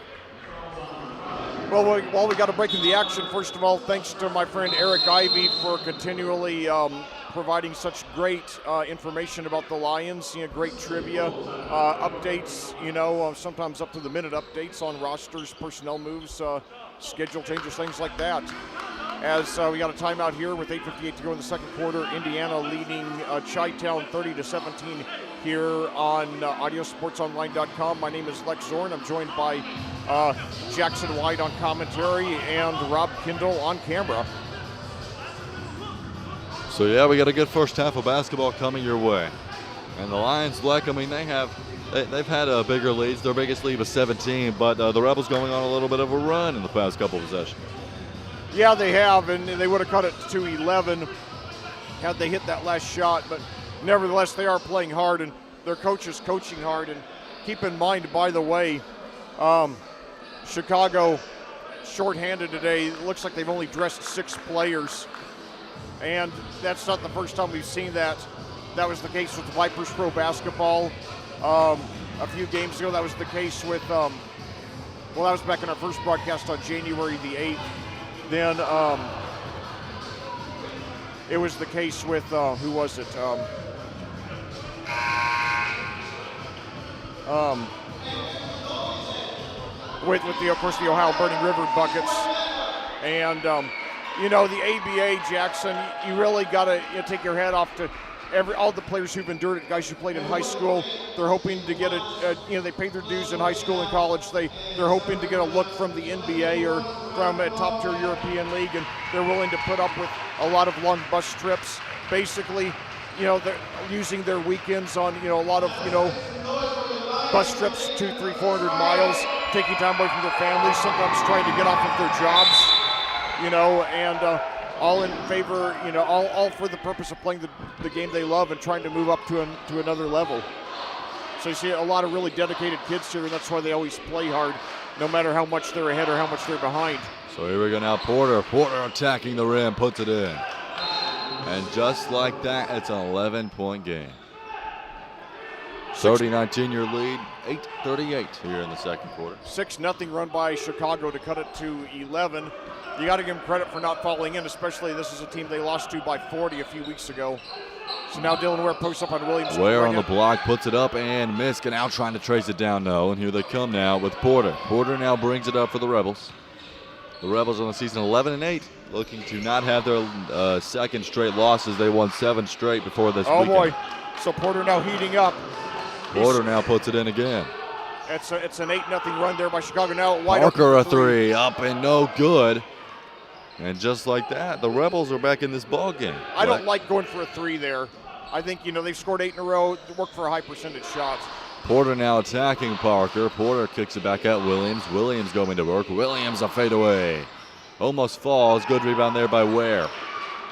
Well, while we got a break in the action, first of all, thanks to my friend Eric Ivey for continually providing such great information about the Lions. Great trivia, updates, sometimes up to the minute updates on rosters, personnel moves, schedule changes, things like that. As we got a timeout here with 8:58 to go in the second quarter, Indiana leading Chi-Town 30-17 here on audiosportsonline.com. My name is Lex Zorn. I'm joined by Jackson White on commentary and Rob Kindle on camera. So yeah, we got a good first half of basketball coming your way. And the Lions, Black, I mean, they've had bigger leads. Their biggest lead was 17, but the Rebels going on a little bit of a run in the past couple of possessions. Yeah, they have, and they would have cut it to 11 had they hit that last shot. But nevertheless, they are playing hard, and their coach is coaching hard. And keep in mind, by the way, Chicago shorthanded today. It looks like they've only dressed 6 players, and that's not the first time we've seen that. That was the case with Vipers Pro Basketball a few games ago. That was the case with, that was back in our first broadcast on January the 8th. Then it was the case with, who was it? With the, of course, the Ohio Burning River buckets. And, the ABA, Jackson, you really got to take your hat off to all the players who've endured it, guys who played in high school. They're hoping to get they paid their dues in high school and college. They're hoping to get a look from the NBA or from a top-tier European league, and they're willing to put up with a lot of long bus trips. Basically, they're using their weekends on, a lot of, bus trips, 200, 300, 400 miles, taking time away from their families, sometimes trying to get off of their jobs, and all in favor, all for the purpose of playing the game they love and trying to move up to another level. So you see a lot of really dedicated kids here, and that's why they always play hard, no matter how much they're ahead or how much they're behind. So here we go now, Porter attacking the rim, puts it in. And just like that, it's an 11-point game. 30-19 your lead, 8:38 here in the second quarter. 6-0 run by Chicago to cut it to 11. You got to give them credit for not falling in, especially this is a team they lost to by 40 a few weeks ago. So now Dylan Ware posts up on Williams. Ware on the block, puts it up and missed. Now trying to trace it down, no. And here they come now with Porter. Porter now brings it up for the Rebels. The Rebels on the season 11-8, looking to not have their second straight losses. They won 7 straight before this weekend. Oh boy, so Porter now heating up. Porter now puts it in again. It's an 8-0 run there by Chicago. Now wide Parker open a 3, up and no good. And just like that, the Rebels are back in this ball game. I don't like going for a 3 there. I think, they've scored 8 in a row, work for a high percentage shot. Porter now attacking Parker. Porter kicks it back at Williams. Williams going to work. Williams a fadeaway. Almost falls. Good rebound there by Ware.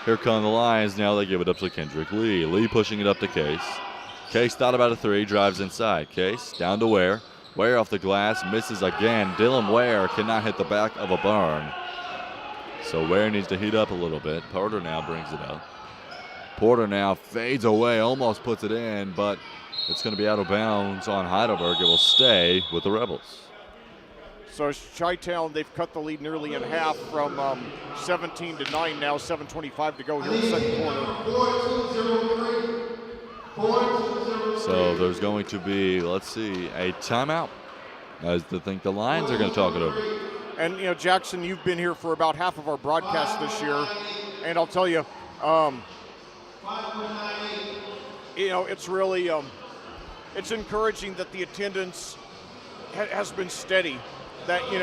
Here come the Lions. Now they give it up to Kendrick Lee. Lee pushing it up to Case. Case thought about a 3, drives inside. Case down to Ware. Ware off the glass, misses again. Dylan Ware cannot hit the back of a barn. So Ware needs to heat up a little bit. Porter now brings it up. Porter now fades away, almost puts it in, but it's going to be out of bounds on Heidelberg. It will stay with the Rebels. So Chi-Town, they've cut the lead nearly in half from 17 to 9 now, 7:25 to go here in the second quarter. So there's going to be, let's see, a timeout. I think the Lions are going to talk it over. And, Jackson, you've been here for about half of our broadcast this year, and I'll tell you, it's really, it's encouraging that the attendance has been steady. That, you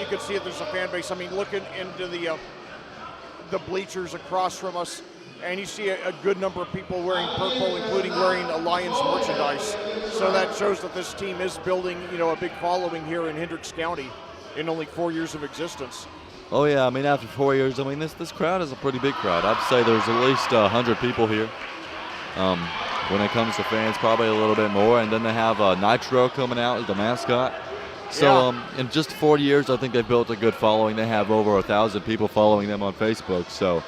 can see that there's a fan base. I mean, looking into the the bleachers across from us, and you see a good number of people wearing purple, including wearing Lyons merchandise. So that shows that this team is building, a big following here in Hendricks County in only 4 years of existence. Oh yeah, I mean after 4 years, I mean this crowd is a pretty big crowd. I'd say there's at least 100 people here. When it comes to fans, probably a little bit more. And then they have Nitro coming out as the mascot. So in just 4 years, I think they've built a good following. They have over 1,000 people following them on Facebook. So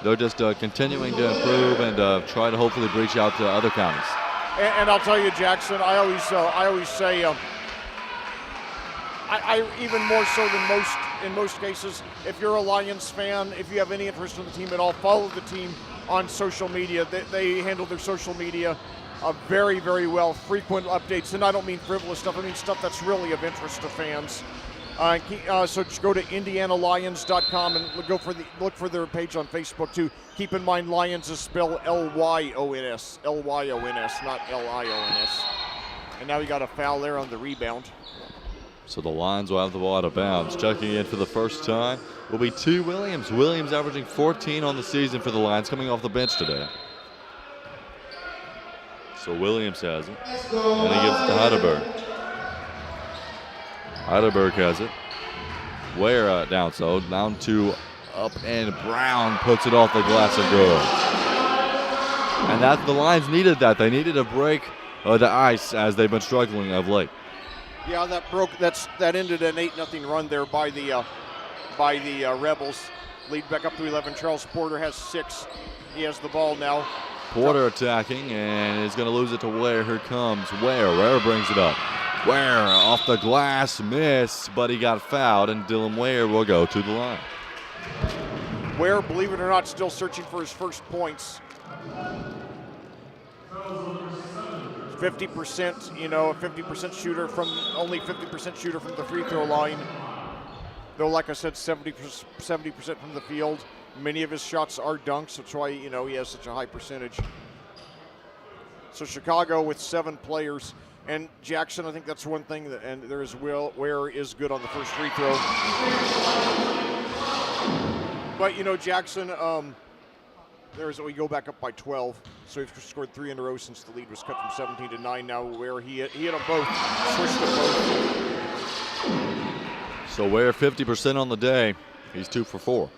they're just continuing to improve and try to hopefully reach out to other counties. And I'll tell you, Jackson, I always say, I even more so than in most cases, if you're a Lions fan, if you have any interest in the team at all, follow the team on social media. They handle their social media very, very well. Frequent updates, and I don't mean frivolous stuff. I mean stuff that's really of interest to fans. So just go to IndianaLions.com and look for their page on Facebook too. Keep in mind, Lions is spelled Lyons, Lyons, not Lions. And now we got a foul there on the rebound. So the Lions will have the ball out of bounds. Checking in for the first time will be T. Williams. Williams averaging 14 on the season for the Lions, coming off the bench today. So Williams has it, and he gives it to Heidelberg. Heidelberg has it. Ware down to up, and Brown puts it off the glass and goes. And that's the Lions needed that. They needed to break the ice as they've been struggling of late. Yeah, that ended an 8-0 run there by the Rebels. Lead back up to 11. Charles Porter has 6. He has the ball now. Porter attacking and is going to lose it to Ware. Here comes Ware. Ware brings it up. Ware off the glass, miss, but he got fouled, and Dylan Ware will go to the line. Ware, believe it or not, still searching for his first points. 50%, a 50% shooter only 50% shooter from the free throw line. Though, like I said, 70% from the field. Many of his shots are dunks. That's why, he has such a high percentage. So Chicago with 7 players. And Jackson, I think that's one thing, and there is Ware is good on the first free throw. But, Jackson, we go back up by 12. So he's scored 3 in a row since the lead was cut from 17 to 9 now. Where he hit them both, switched them both. So Ware 50% on the day. He's 2 for 4.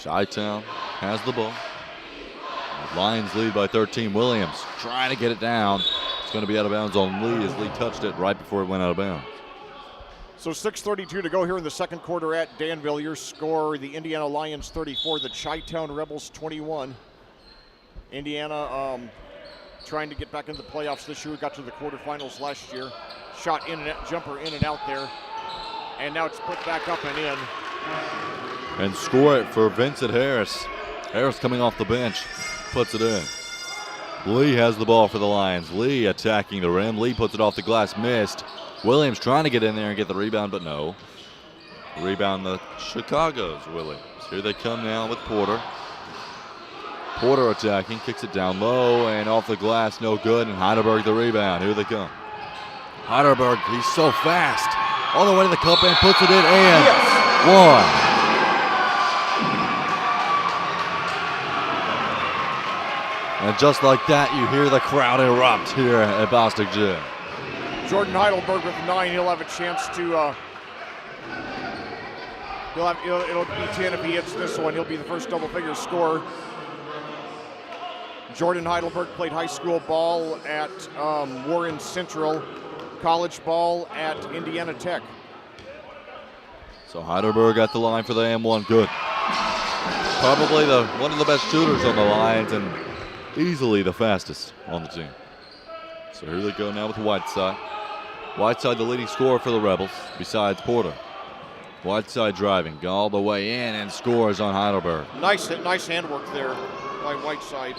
Chi-Town has the ball. Lions lead by 13. Williams trying to get it down. It's going to be out of bounds on Lee as Lee touched it right before it went out of bounds. So 6:32 to go here in the second quarter at Danville. Your score, the Indiana Lions 34, the Chi-Town Rebels 21. Indiana trying to get back into the playoffs this year. Got to the quarterfinals last year. Shot in and out, jumper in and out there. And now it's put back up and in. And score it for Vincent Harris. Harris coming off the bench, puts it in. Lee has the ball for the Lions. Lee attacking the rim. Lee puts it off the glass, missed. Williams trying to get in there and get the rebound, but no. Rebound the Chicago's Williams. Here they come now with Porter. Porter attacking, kicks it down low and off the glass, no good. And Heidelberg the rebound. Here they come. Heidelberg, he's so fast. All the way to the cup and puts it in and one. And just like that, you hear the crowd erupt here at Bostic Gym. Jordan Heidelberg with 9. He'll have a chance to. It'll be 10 if he hits this one. He'll be the first double-figure scorer. Jordan Heidelberg played high school ball at Warren Central, college ball at Indiana Tech. So Heidelberg at the line for the M1. Good. Probably one of the best shooters on the Lions and easily the fastest on the team. So here they go now with Whiteside. Whiteside the leading scorer for the Rebels besides Porter. Whiteside driving all the way in and scores on Heidelberg. Nice handwork there by Whiteside.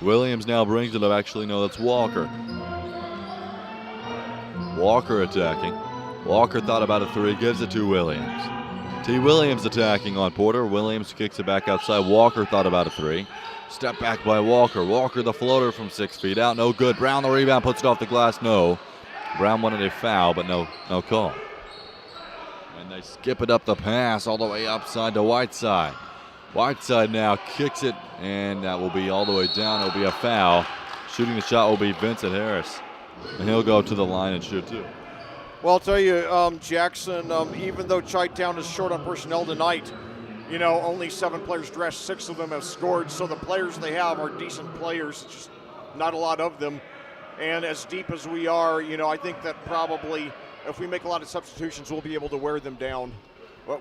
Williams now brings it up. Actually, no, that's Walker. Walker attacking. Walker thought about a 3, gives it to Williams. T. Williams attacking on Porter. Williams kicks it back outside. Walker thought about a 3. Step back by Walker. Walker the floater from 6 feet out. No good. Brown the rebound, puts it off the glass. No. Brown wanted a foul, but no call. And they skip it up the pass all the way upside to Whiteside. Whiteside now kicks it, and that will be all the way down. It will be a foul. Shooting the shot will be Vincent Harris, and he'll go to the line and shoot too. Well, I'll tell you, Jackson, even though Chi-Town is short on personnel tonight, you know, only 7 players dressed, 6 of them have scored, so the players they have are decent players. It's just not a lot of them. And as deep as we are, you know, I think that probably if we make a lot of substitutions, we'll be able to wear them down,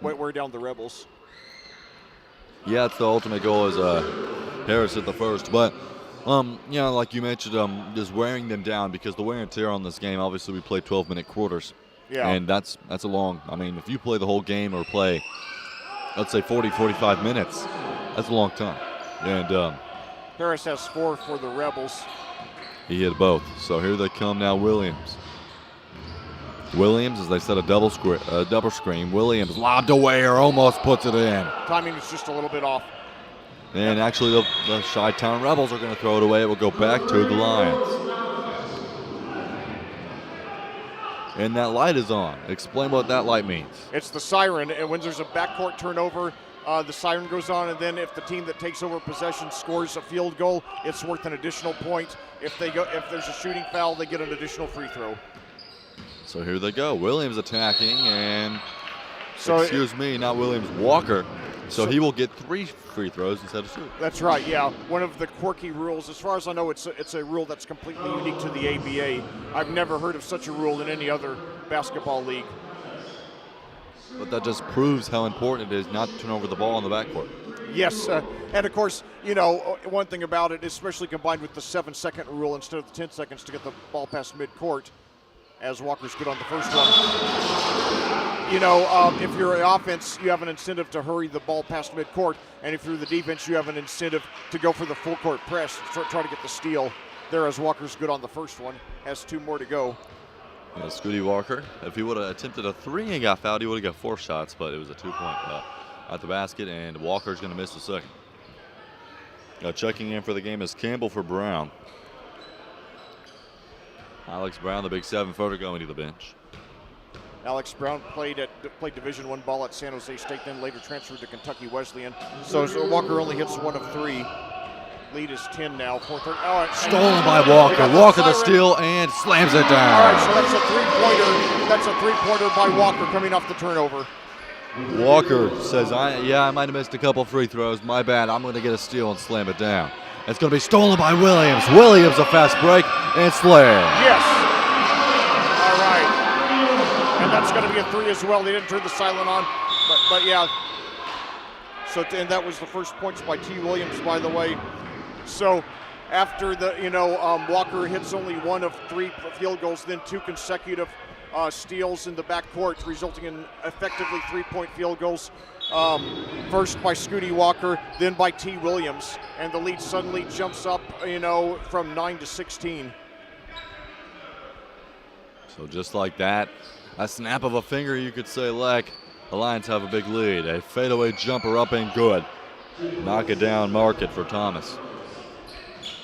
wear down the Rebels. Yeah, it's the ultimate goal is Harris at the first. But, you know, like you mentioned, just wearing them down because the wear and tear on this game, obviously we play 12-minute quarters. Yeah. And that's a long, I mean, if you play the whole game or play, let's say 40, 45 minutes, that's a long time. And Harris has 4 for the Rebels. he hit both. So here they come now, Williams. Williams, as they set a double screen. Williams lobbed away or almost puts it in. Timing is just a little bit off. And actually the Chi-Town Rebels are going to throw it away. It will go back to the Lions. And that light is on. Explain what that light means. It's the siren, and when there's a backcourt turnover, the siren goes on, and then if the team that takes over possession scores a field goal, it's worth an additional point. If there's a shooting foul, they get an additional free throw. So here they go. Williams attacking, and So excuse me, not Williams, Walker. So he will get 3 free throws instead of 2. That's right, yeah. One of the quirky rules, as far as I know, it's a rule that's completely unique to the ABA. I've never heard of such a rule in any other basketball league. But that just proves how important it is not to turn over the ball on the backcourt. Yes, and of course, you know, one thing about it, especially combined with the 7-second rule instead of the 10 seconds to get the ball past midcourt, as Walker's good on the first one. You know, if you're an offense, you have an incentive to hurry the ball past midcourt, and if you're the defense, you have an incentive to go for the full court press, try to get the steal. There, as Walker's good on the first one, has 2 more to go. Yeah, Scooty Walker, if he would have attempted a 3 and got fouled, he would have got 4 shots, but it was a 2-point at the basket, and Walker's going to miss the second. Checking in for the game is Campbell for Brown. Alex Brown, the big 7-footer, going to the bench. Alex Brown played Division I ball at San Jose State, then later transferred to Kentucky Wesleyan. So Walker only hits 1 of 3. Lead is 10 now. 4:30. Oh, Stolen by Walker. Walker the steal and slams it down. All right, so that's a 3-pointer. That's a 3-pointer by Walker coming off the turnover. Walker says, I might have missed a couple free throws. My bad. I'm going to get a steal and slam it down. It's going to be stolen by Williams. Williams a fast break and slam. Yes. All right. And that's going to be a 3 as well. They didn't turn the silent on, but yeah. So and that was the first points by T. Williams, by the way. So after the, Walker hits only 1 of 3 field goals, then 2 consecutive steals in the backcourt, resulting in effectively 3-point field goals. First by Scooty Walker, then by T. Williams, and the lead suddenly jumps up, from 9 to 16. So just like that, a snap of a finger, you could say, the Lions have a big lead. A fadeaway jumper up and good. Knock it down, mark it for Thomas.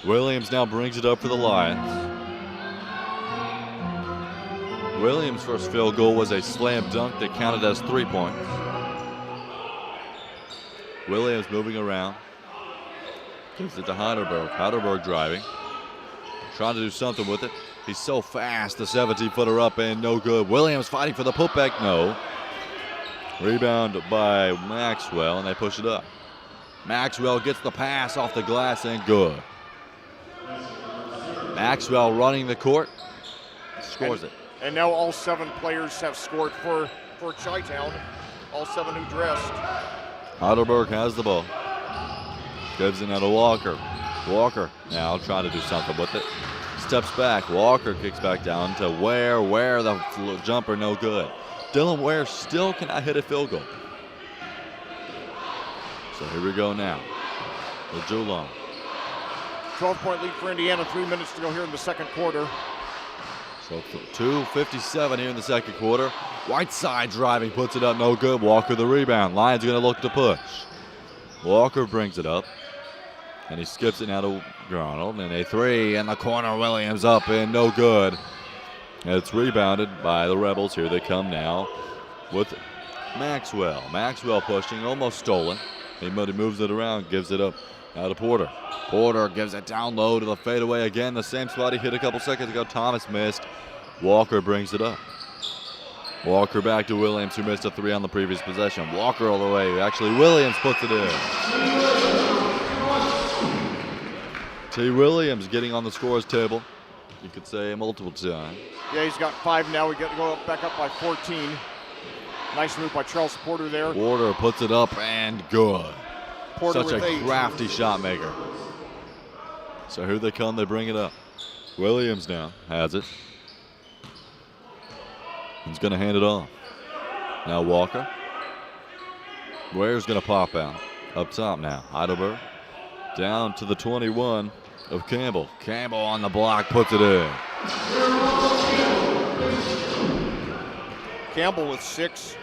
Williams now brings it up for the Lions. Williams' first field goal was a slam dunk that counted as 3 points. Williams moving around. Gives it to Heidelberg. Heidelberg driving. Trying to do something with it. He's so fast. The 17-footer up and no good. Williams fighting for the putback. No. Rebound by Maxwell, and they push it up. Maxwell gets the pass off the glass and good. Maxwell running the court. Scores it. And now all 7 players have scored for Chi-Town. All 7 who dressed. Heidelberg has the ball. Gives it now to Walker. Walker now trying to do something with it. Steps back. Walker kicks back down to Ware. Ware, the jumper, no good. Dylan Ware still cannot hit a field goal. So here we go now. The Julong. 12-point lead for Indiana. 3 minutes to go here in the second quarter. So 2:57 here in the second quarter. Whiteside driving, puts it up, no good. Walker the rebound. Lions going to look to push. Walker brings it up, and he skips it now to Arnold. And a 3 in the corner. Williams up and no good. And it's rebounded by the Rebels. Here they come now with Maxwell. Maxwell pushing, almost stolen. He moves it around, gives it up out to Porter. Porter gives it down low to the fadeaway again. The same spot he hit a couple seconds ago. Thomas missed. Walker brings it up. Walker back to Williams, who missed a 3 on the previous possession. Walker all the way. Actually, Williams puts it in. T. Williams getting on the scores table. You could say multiple times. Yeah, he's got 5 now. We got to go back up by 14. Nice move by Charles Porter there. Porter puts it up and good. Porter Such a with 8. crafty shot maker. So here they come, they bring it up. Williams now has it. He's going to hand it off. Now Walker. Ware's going to pop out. Up top now, Heidelberg. Down to the 21 of Campbell. Campbell on the block, puts it in. Campbell with 6.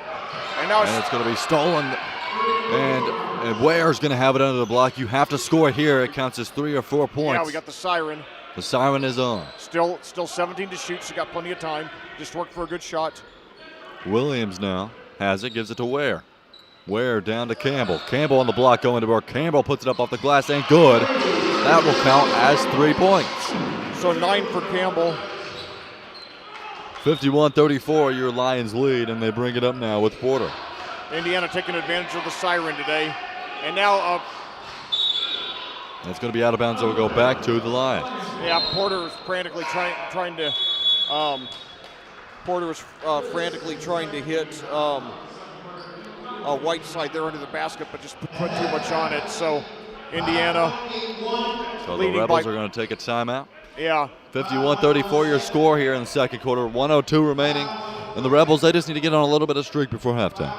And now it's going to be stolen. And Ware's going to have it under the block. You have to score here. It counts as 3 or 4 points. Yeah, we got the siren. The siren is on. Still 17 to shoot, so got plenty of time. Just work for a good shot. Williams now has it, gives it to Ware. Ware down to Campbell. Campbell on the block going to work. Campbell puts it up off the glass and good. That will count as 3 points. So 9 for Campbell. 51-34, your Lions lead, and they bring it up now with Porter. Indiana taking advantage of the siren today. And now it's going to be out of bounds, so we'll go back to the Lions. yeah, Porter is frantically trying to hit Whiteside there under the basket, but just put too much on it. So Indiana. So the Rebels are going to take a timeout. Yeah. 51-34 your score here in the second quarter. 102 remaining. And the Rebels, they just need to get on a little bit of streak before halftime.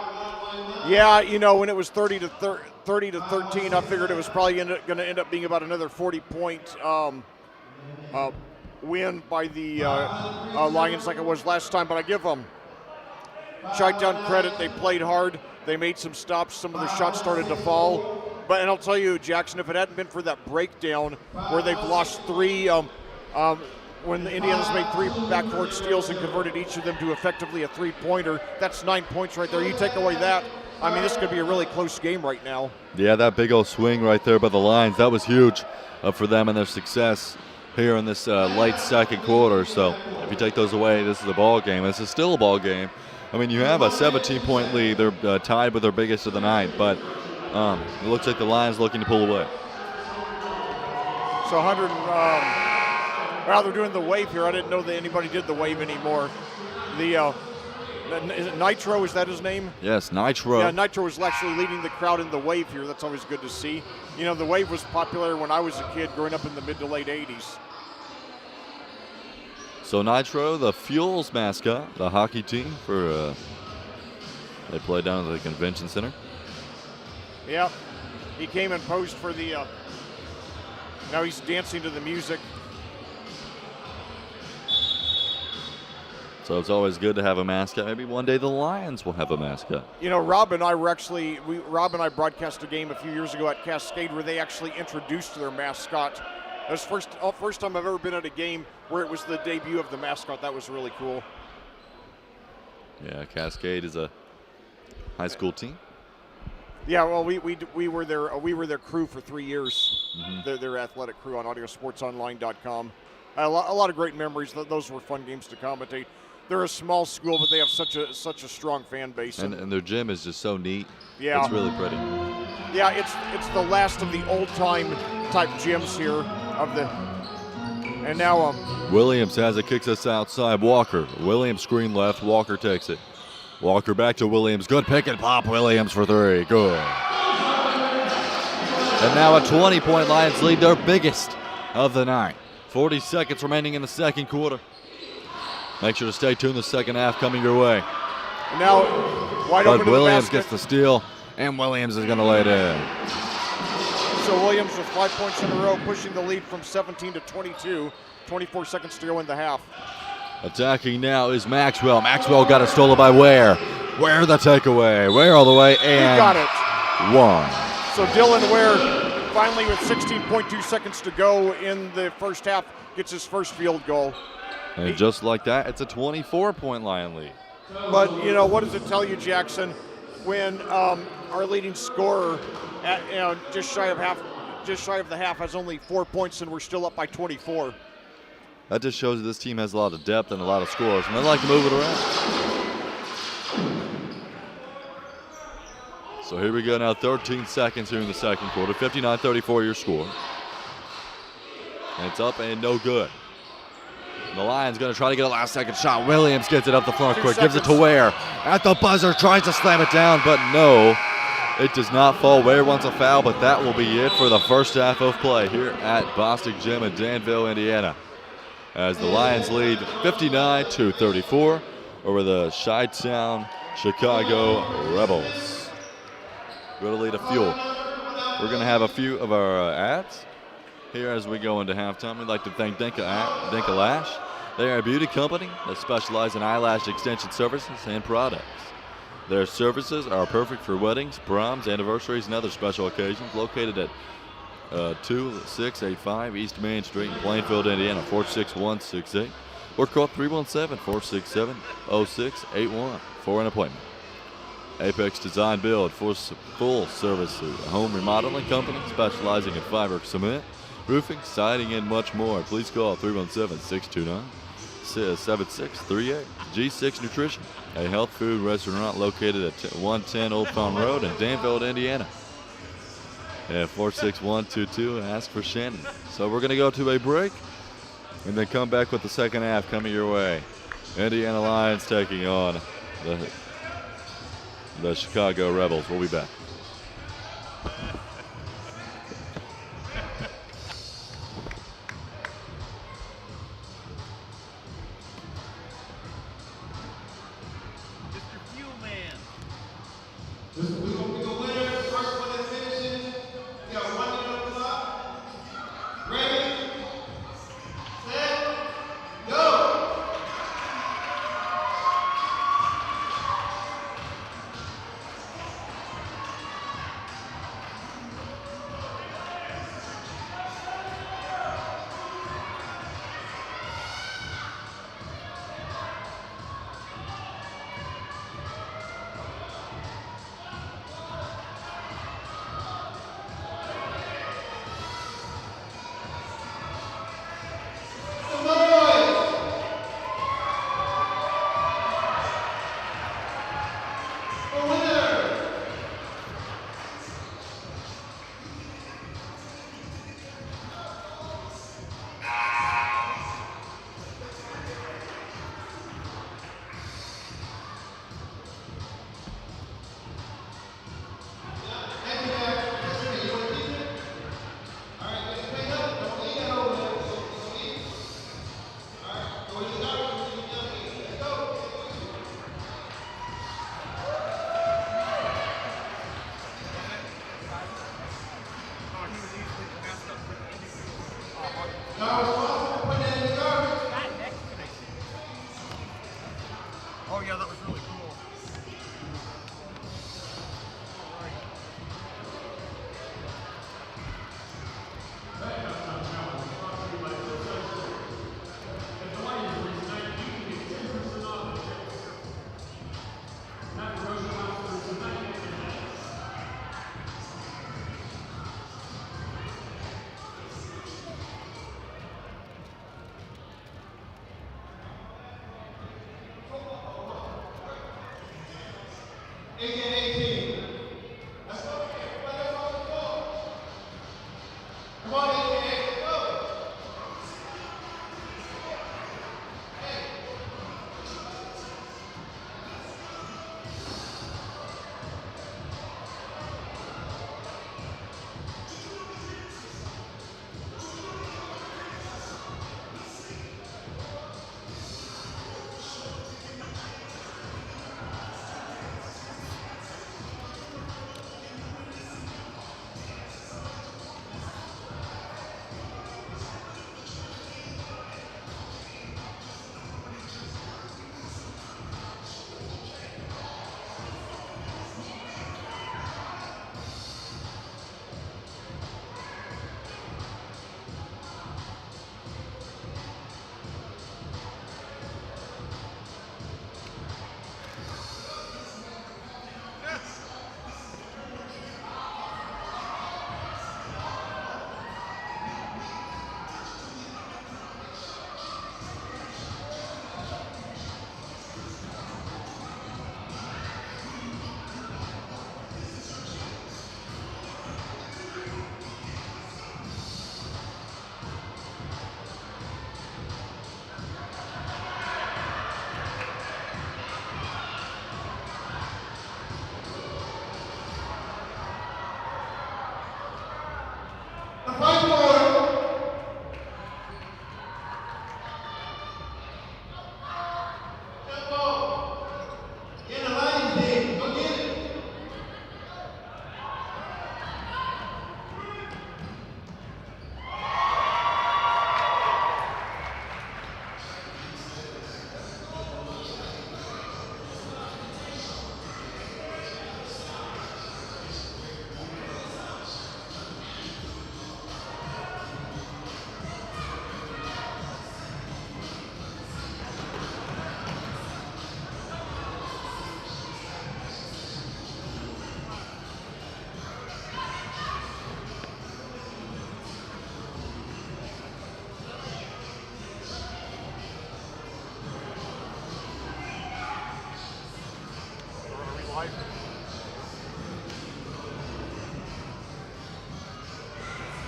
Yeah, when it was 30 to 13, I figured it was probably going to end up being about another 40-point win by the Lions like it was last time. But I give them Chi-Town credit. They played hard. They made some stops. Some of their shots started to fall. And I'll tell you, Jackson, if it hadn't been for that breakdown where they've lost 3, when the Indiana's made 3 backcourt steals and converted each of them to effectively a 3-pointer, that's 9 points right there. You take away that, I mean, this could be a really close game right now. Yeah, that big old swing right there by the Lions, that was huge for them and their success here in this late second quarter. So if you take those away, this is a ball game. This is still a ball game. I mean, you have a 17-point lead. They're tied with their biggest of the night, but it looks like the Lions looking to pull away. So 100, they're doing the wave here. I didn't know that anybody did the wave anymore. Is it Nitro? Is that his name? Yes, Nitro. Yeah, Nitro was actually leading the crowd in the wave here. That's always good to see. The wave was popular when I was a kid growing up in the mid to late 80s. So Nitro, the Fuels mascot, the hockey team they play down at the convention center. Yeah, he came and posed for the, now he's dancing to the music. So it's always good to have a mascot. Maybe one day the Lions will have a mascot. Rob and I broadcast a game a few years ago at Cascade where they actually introduced their mascot. It was first time I've ever been at a game where it was the debut of the mascot. That was really cool. Yeah, Cascade is a high school team. Yeah, well, we were their crew for 3 years. Mm-hmm. Their athletic crew on audiosportsonline.com. A lot of great memories. Those were fun games to commentate. They're a small school, but they have such a strong fan base. And their gym is just so neat. Yeah. It's really pretty. Yeah, it's the last of the old-time type gyms here and now Williams has it, kicks us outside. Walker. Williams screen left. Walker takes it. Walker back to Williams. Good pick and pop. Williams for 3. Good. And now a 20-point Lions lead, their biggest of the night. 40 seconds remaining in the second quarter. Make sure to stay tuned. The second half coming your way. Now, wide open to the Williams basket. gets the steal, and Williams is going to lay it in. So Williams with 5 points in a row, pushing the lead from 17 to 22. 24 seconds to go in the half. Attacking now is Maxwell. Maxwell got it stolen by Ware. Ware the takeaway. Ware all the way, and he got it. 1. So Dylan Ware finally with 16.2 seconds to go in the first half gets his first field goal. And just like that, it's a 24-point Lion lead. But, what does it tell you, Jackson? when our leading scorer, at just shy of the half, has only 4 points, and we're still up by 24. That just shows that this team has a lot of depth and a lot of scores, and they like to move it around. So here we go now, 13 seconds here in the second quarter. 59-34 your score. And it's up and no good. And the Lions going to try to get a last-second shot. Williams gets it up the front quick, gives it to Ware. At the buzzer, tries to slam it down, but no. It does not fall. Ware wants a foul, but that will be it for the first half of play here at Bostic Gym in Danville, Indiana, as the Lions lead 59-34 over the Chi-Town Chicago Rebels. Go to lead a fuel. We're going to have a few of our ads here as we go into halftime. We'd like to thank Dinka Lash. They are a beauty company that specializes in eyelash extension services and products. Their services are perfect for weddings, proms, anniversaries, and other special occasions. Located at 2685 East Main Street in Plainfield, Indiana, 46168. Or call 317-467-0681 for an appointment. Apex Design Build, full service home remodeling company specializing in fiber cement, roofing, siding, and much more. Please call 317-629-7638. G6 Nutrition, a health food restaurant located at 110 Old Farm Road in Danville, Indiana. At 46122, ask for Shannon. So we're going to go to a break and then come back with the second half coming your way. Indiana Lions taking on the Chicago Rebels. We'll be back.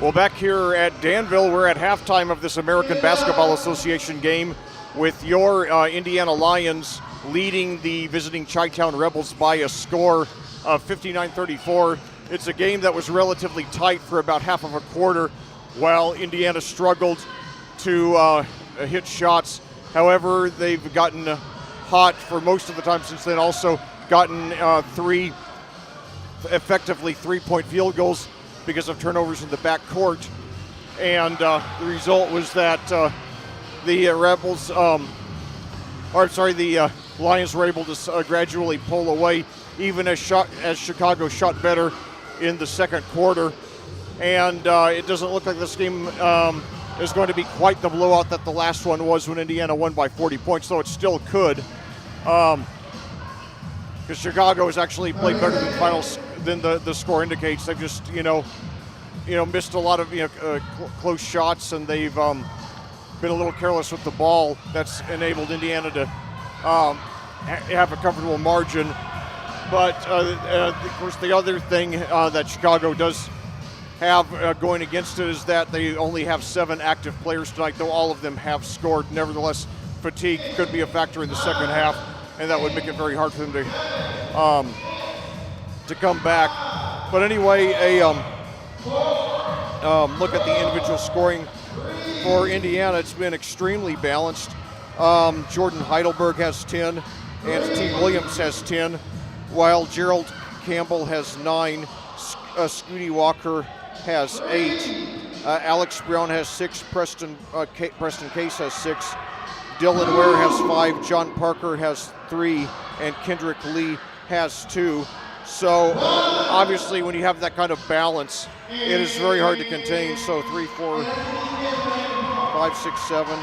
Well, back here at Danville, we're at halftime of this American Basketball Association game with your Indiana Lions leading the visiting Chi-Town Rebels by a score of 59-34. It's a game that was relatively tight for about half of a quarter while Indiana struggled to hit shots. However, they've gotten hot for most of the time since then, also gotten effectively three-point field goals because of turnovers in the backcourt. And the result was that the Lions were able to gradually pull away, even as Chicago shot better in the second quarter. And it doesn't look like this game is going to be quite the blowout that the last one was when Indiana won by 40 points, though it still could. Because Chicago has actually played better than the score indicates. They've just, missed a lot of close shots, and they've been a little careless with the ball. That's enabled Indiana to have a comfortable margin. But of course, the other thing that Chicago does have going against it is that they only have 7 active players tonight, though all of them have scored. Nevertheless, fatigue could be a factor in the second half, and that would make it very hard for them to come back. But anyway, look at the individual scoring for Indiana. It's been extremely balanced. Jordan Heidelberg has 10, and T. Williams has 10, while Gerald Campbell has 9, Scooty Walker has 8, Alex Brown has 6, Preston Case has 6, Dylan Ware has 5, John Parker has 3, and Kendrick Lee has 2. So obviously when you have that kind of balance, it is very hard to contain. So 3, 4, 5, 6, 7,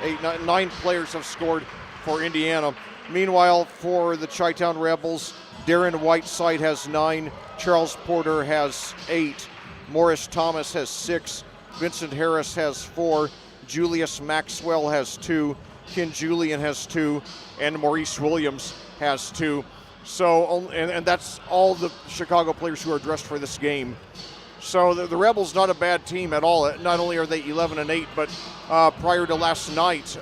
8, 9 players have scored for Indiana. Meanwhile, for the Chi-Town Rebels, Darren Whiteside has 9, Charles Porter has 8, Morris Thomas has 6, Vincent Harris has 4, Julius Maxwell has 2, Ken Julian has 2, and Maurice Williams has 2. So, and that's all the Chicago players who are dressed for this game. So the Rebels, not a bad team at all. Not only are they 11-8, but prior to last night,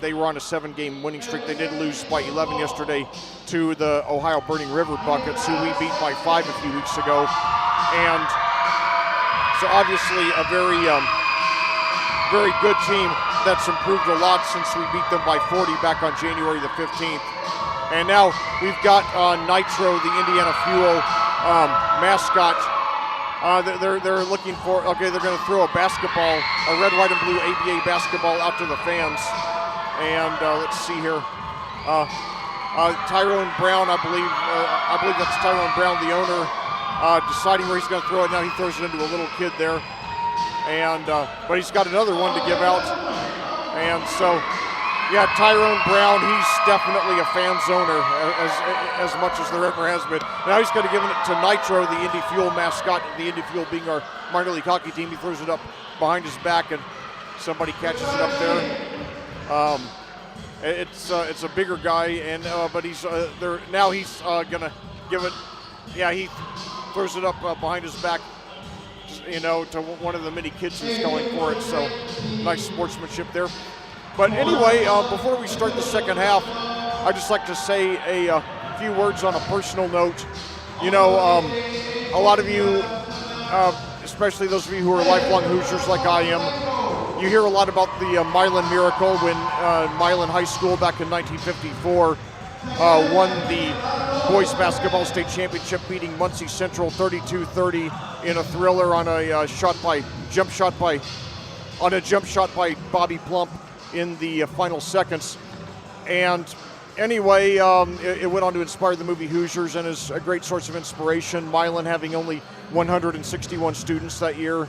they were on a 7-game winning streak. They did lose by 11 yesterday to the Ohio Burning River Buckets, who we beat by 5 a few weeks ago. And so obviously a very good team that's improved a lot since we beat them by 40 back on January the 15th. And now we've got Nitro, the Indiana Fuel mascot. They're looking for, they're going to throw a basketball, a red, white, and blue ABA basketball out to the fans. And let's see here. Tyrone Brown, I believe that's Tyrone Brown, the owner, deciding where he's going to throw it. Now he throws it into a little kid there. And but he's got another one to give out. And so, yeah, Tyrone Brown, he's definitely a fan zoner as much as there ever has been. Now he's going to give it to Nitro, the Indy Fuel mascot, the Indy Fuel being our minor league hockey team. He throws it up behind his back, and somebody catches it up there. It's a bigger guy, and but he's there now. He's going to give it. Yeah, he throws it up behind his back, to one of the many kids who's going for it. So nice sportsmanship there. But anyway, before we start the second half, I'd just like to say a few words on a personal note. A lot of you, especially those of you who are lifelong Hoosiers like I am, you hear a lot about the Milan Miracle when Milan High School back in 1954 won the boys basketball state championship, beating Muncie Central 32-30 in a thriller on a jump shot by Bobby Plump in the final seconds. And anyway, it went on to inspire the movie Hoosiers and is a great source of inspiration. Milan having only 161 students that year,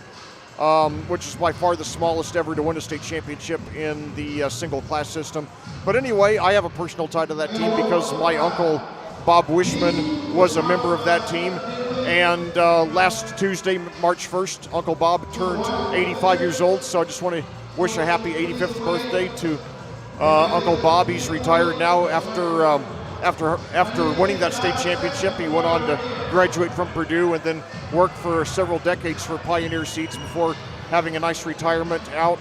which is by far the smallest ever to win a state championship in the single class system. But anyway, I have a personal tie to that team because my uncle Bob Wishman was a member of that team. And last Tuesday, March 1st, Uncle Bob turned 85 years old, so I just want to wish a happy 85th birthday to Uncle Bob. He's retired now after after winning that state championship, he went on to graduate from Purdue and then worked for several decades for Pioneer Seeds before having a nice retirement out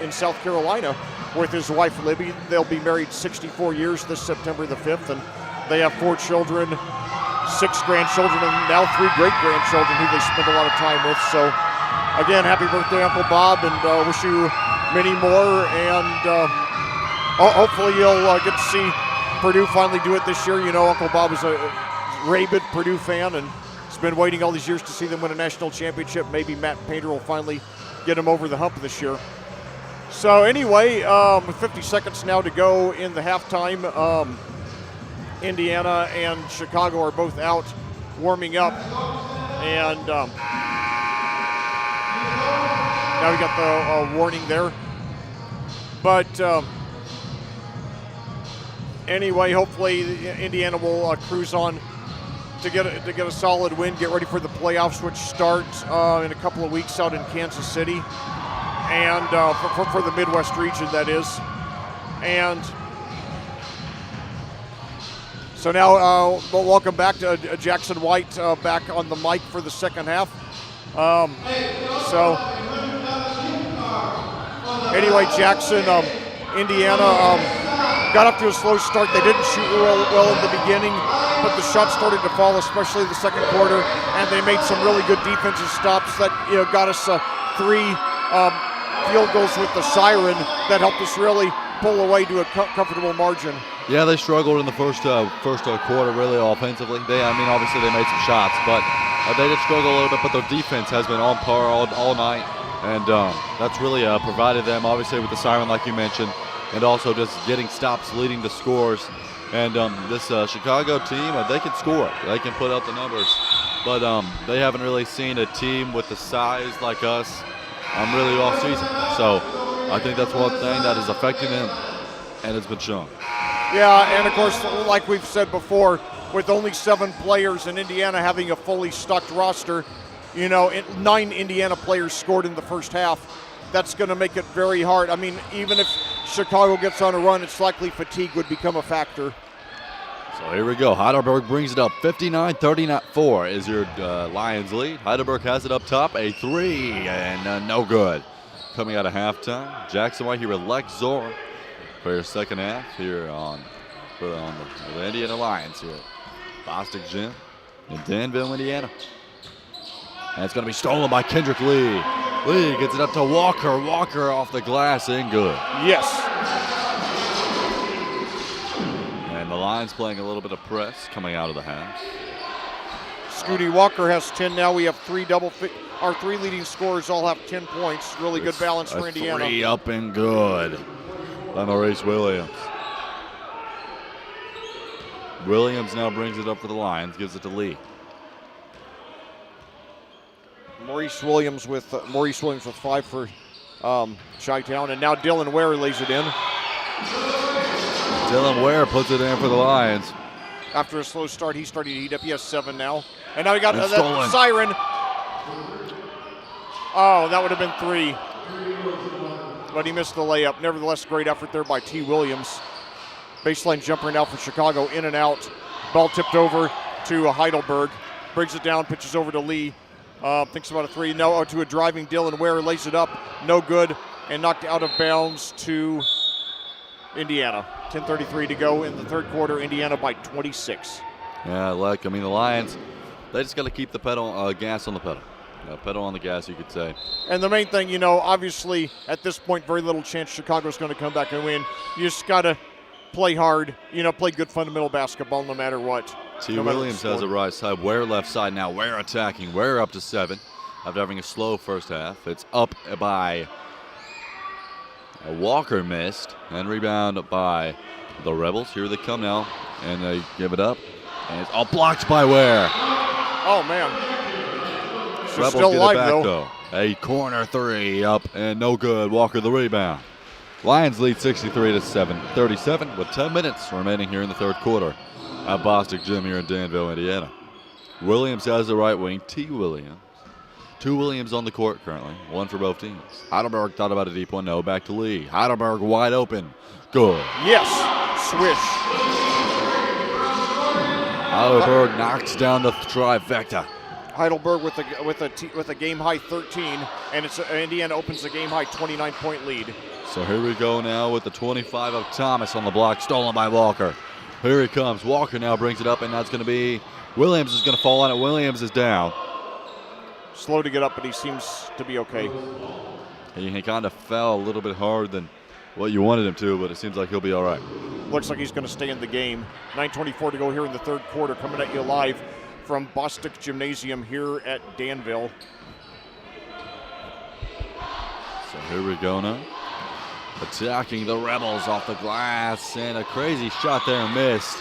in South Carolina with his wife Libby. They'll be married 64 years this September the 5th, and they have 4 children, 6 grandchildren, and now 3 great-grandchildren who they spend a lot of time with. So again, happy birthday, Uncle Bob, and wish you many more, and hopefully you'll get to see Purdue finally do it this year. You know, Uncle Bob is a rabid Purdue fan and has been waiting all these years to see them win a national championship. Maybe Matt Painter will finally get him over the hump this year. So anyway, with 50 seconds now to go in the halftime, Indiana and Chicago are both out warming up, and now we got the warning there. But anyway, hopefully Indiana will cruise on to get a solid win, get ready for the playoffs, which start in a couple of weeks out in Kansas City, and for the Midwest region, that is. And so now welcome back to Jackson White back on the mic for the second half. So anyway, Jackson, Indiana got up to a slow start. They didn't shoot well in the beginning, but the shots started to fall, especially the second quarter, and they made some really good defensive stops that got us 3 field goals with the siren that helped us really pull away to a comfortable margin. Yeah, they struggled in the first quarter really offensively. Obviously they made some shots, but they did struggle a little bit, but their defense has been on par all night, and that's really provided them, obviously, with the siren like you mentioned, and also just getting stops leading to scores. And this Chicago team, they can score. They can put up the numbers, but they haven't really seen a team with the size like us really all season. So I think that's one thing that is affecting them, and it's been shown. Yeah, and of course, like we've said before, with only 7 players and Indiana having a fully stocked roster, 9 Indiana players scored in the first half. That's going to make it very hard. I mean, even if Chicago gets on a run, it's likely fatigue would become a factor. So here we go. Heidelberg brings it up. 59-34 is your Lions lead. Heidelberg has it up top. A 3, and no good. Coming out of halftime, Jackson White here with Lex Zorn for your second half here on the Indiana Lions here at Bostic Gym in Danville, Indiana. And it's going to be stolen by Kendrick Lee. Lee gets it up to Walker. Walker off the glass and good. Yes. And the Lions playing a little bit of press coming out of the half. Scooty Walker has 10 now. We have 3 our 3 leading scorers all have 10 points. Really good balance for Indiana. 3 up and good by Maurice Williams. Williams now brings it up for the Lions, gives it to Lee. Maurice Williams with 5 for Chi-Town, and now Dylan Ware lays it in. Dylan Ware puts it in for the Lions. After a slow start, he's starting to heat up. He has 7 now, and now he got that siren. Oh, that would have been 3, but he missed the layup. Nevertheless, great effort there by T. Williams. Baseline jumper now for Chicago, in and out. Ball tipped over to Heidelberg. Brings it down, pitches over to Lee. Thinks about a 3. No, to a driving Dylan Ware, lays it up. No good, and knocked out of bounds to Indiana. 10:33 to go in the third quarter. Indiana by 26. Yeah, the Lions, they just got to keep the gas on the pedal. Pedal on the gas, you could say. And the main thing, obviously, at this point, very little chance Chicago's going to come back and win. You just got to play hard, play good fundamental basketball no matter what. T. Williams has a right side. Ware left side now. Ware attacking. Ware up to 7 after having a slow first half. It's up by Walker missed, and rebound by the Rebels. Here they come now, and they give it up. And it's all blocked by Ware. Oh, man. Rebels still get alive, it back, though. A corner 3 up and no good. Walker the rebound. Lions lead 63-7. 37 with 10 minutes remaining here in the third quarter at Bostic Gym here in Danville, Indiana. Williams has the right wing. T. Williams. 2 Williams on the court currently. 1 for both teams. Heidelberg thought about a deep one. No, back to Lee. Heidelberg wide open. Good. Yes. Swish. Heidelberg knocks down the trifecta. Heidelberg with a game high 13, and Indiana opens a game high 29-point lead. So here we go now with the 25 of Thomas on the block, stolen by Walker. Here he comes. Walker now brings it up, and that's going to be Williams is going to fall on it. Williams is down. Slow to get up, but he seems to be okay. He kind of fell a little bit hard than what you wanted him to, but it seems like he'll be all right. Looks like he's going to stay in the game. 9:24 to go here in the third quarter, coming at you live from Bostic Gymnasium here at Danville. So here we go now. Attacking the Rebels off the glass, and a crazy shot there missed.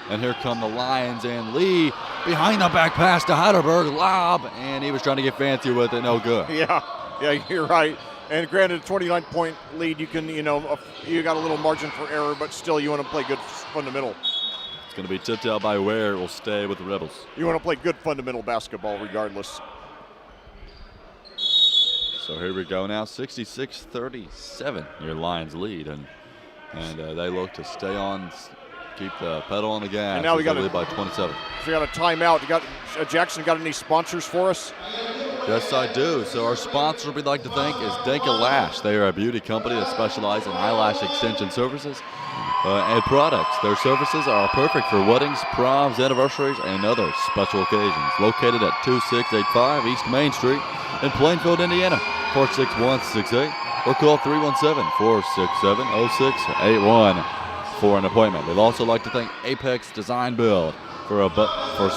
And here come the Lions, and Lee behind the back pass to Heidelberg, lob, and he was trying to get fancy with it, no good. Yeah, you're right. And granted, a 29-point lead, you got a little margin for error, but still you want to play good fundamental. It's going to be tipped out by Ware. It will stay with the Rebels. You want to play good fundamental basketball regardless. So here we go now, 66-37, your Lions lead, and they look to stay on, keep the pedal on the gas. And now we got lead by 27. We got a timeout. Jackson, got any sponsors for us? Yes, I do. So our sponsor we'd like to thank is Denka Lash. They are a beauty company that specializes in eyelash extension services and products. Their services are perfect for weddings, proms, anniversaries, and other special occasions. Located at 2685 East Main Street in Plainfield, Indiana, 46168, or call 317-467-0681 for an appointment. We'd also like to thank Apex Design Build for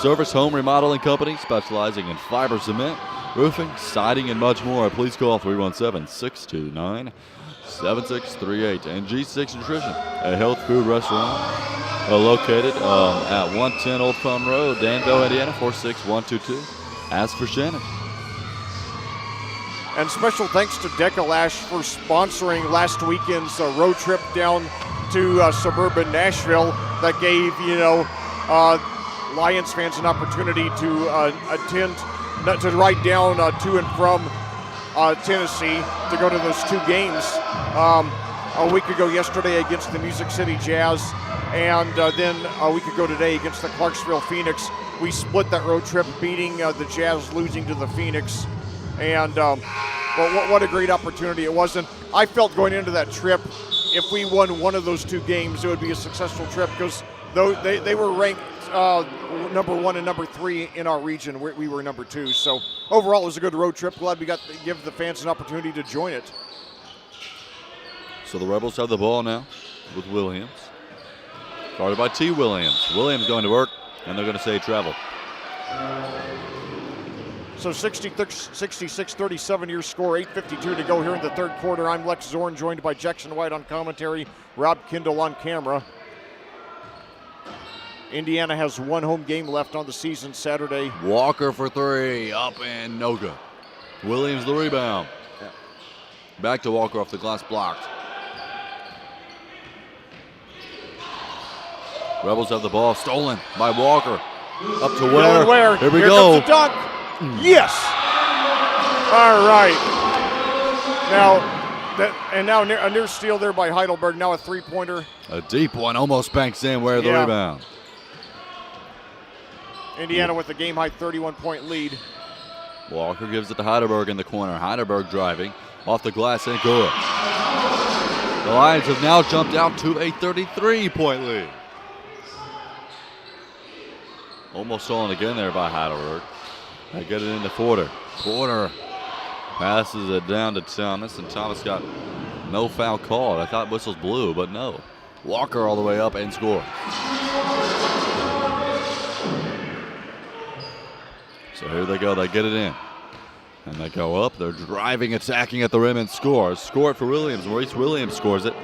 service home remodeling company specializing in fiber cement, roofing, siding, and much more. Please call 317-629-7638. And G6 Nutrition, a health food restaurant located at 110 Old Farm Road, Danville, Indiana, 46122. Ask for Shannon. And special thanks to Deca Lash for sponsoring last weekend's road trip down to suburban Nashville that gave, Lions fans an opportunity to ride down to and from Tennessee to go to those two games. A week ago yesterday against the Music City Jazz, and then a week ago today against the Clarksville Phoenix. We split that road trip, beating the Jazz, losing to the Phoenix. And but what a great opportunity it was. And I felt going into that trip, if we won one of those two games, it would be a successful trip because they were ranked number 1 and number 3 in our region. We were number 2. So overall, it was a good road trip. Glad we got to give the fans an opportunity to join it. So the Rebels have the ball now with Williams. Guarded by T. Williams. Williams going to work, and they're going to say travel. So 66-37 your score, 8:52 to go here in the third quarter. I'm Lex Zorn, joined by Jackson White on commentary, Rob Kindle on camera. Indiana has one home game left on the season Saturday. Walker for 3, up and no good. Williams the rebound. Yeah. Back to Walker off the glass, blocked. Rebels have the ball, stolen by Walker. Up to Ware. Here we go. Comes the dunk. Yes. All right. Now a near steal there by Heidelberg. Now a three-pointer. A deep one, almost banks in. Ware the rebound. Indiana with a game-high 31-point lead. Walker gives it to Heidelberg in the corner. Heidelberg driving off the glass and good. The Lions have now jumped out to a 33-point lead. Almost stolen again there by Heidelberg. They get it into Porter. Porter passes it down to Thomas, and Thomas got no foul called. I thought whistles blew, but no. Walker all the way up and scores. So here they go. They get it in. And they go up. They're driving, attacking at the rim, and scores. Score it for Williams. Maurice Williams scores it.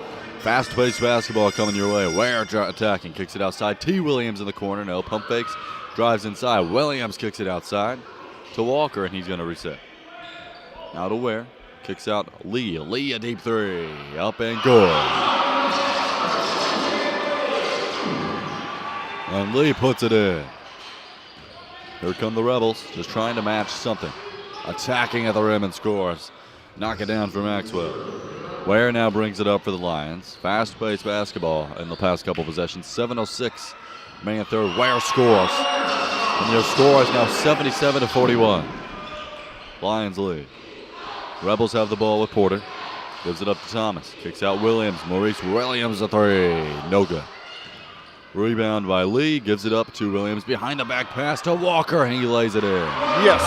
Fast-paced basketball coming your way. Ware attacking, kicks it outside. T. Williams in the corner. No pump fakes. Drives inside. Williams kicks it outside to Walker, and he's going to reset. Now to Ware. Kicks out Lee. Lee a deep 3. Up and good. And Lee puts it in. Here come the Rebels, just trying to match something. Attacking at the rim and scores. Knock it down for Maxwell. Ware now brings it up for the Lions. Fast-paced basketball in the past couple possessions. 7:06 Man third, Ware scores. And their score is now 77-41. Lions lead. Rebels have the ball with Porter. Gives it up to Thomas. Kicks out Williams. Maurice Williams a three. No good. Rebound by Lee. Gives it up to Williams. Behind the back pass to Walker. And he lays it in. Yes.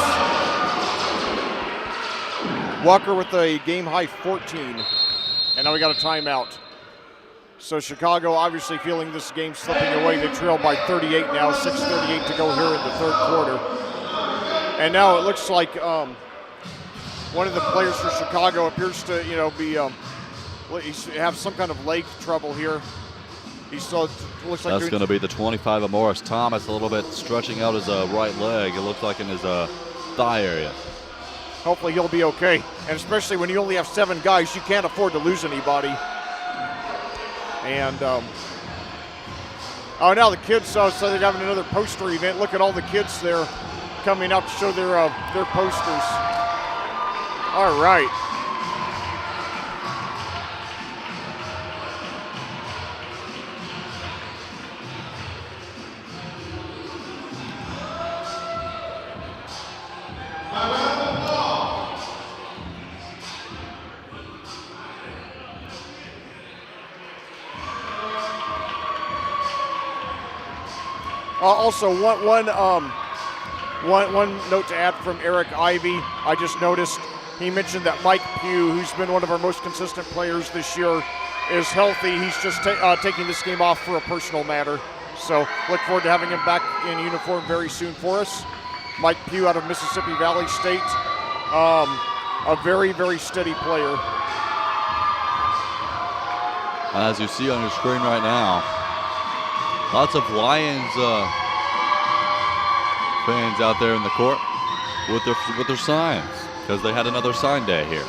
Walker with a game-high 14. And now we got a timeout. So Chicago obviously feeling this game slipping away. They trail by 38 now. 6:38 to go here in the third quarter. And now it looks like one of the players for Chicago appears to, be have some kind of leg trouble here. He still looks like that's going to be the 25 of Morris Thomas, a little bit stretching out his right leg. It looks like in his thigh area. Hopefully he'll be okay. And especially when you only have 7 guys, you can't afford to lose anybody. And now the kids, so they're having another poster event. Look at all the kids there coming out to show their posters. All right. Also, one note to add from Eric Ivey. I just noticed he mentioned that Mike Pugh, who's been one of our most consistent players this year, is healthy. He's just taking this game off for a personal matter. So look forward to having him back in uniform very soon for us. Mike Pugh out of Mississippi Valley State, a very, very steady player. As you see on your screen right now, lots of Lions fans out there in the court with their signs, because they had another sign day here.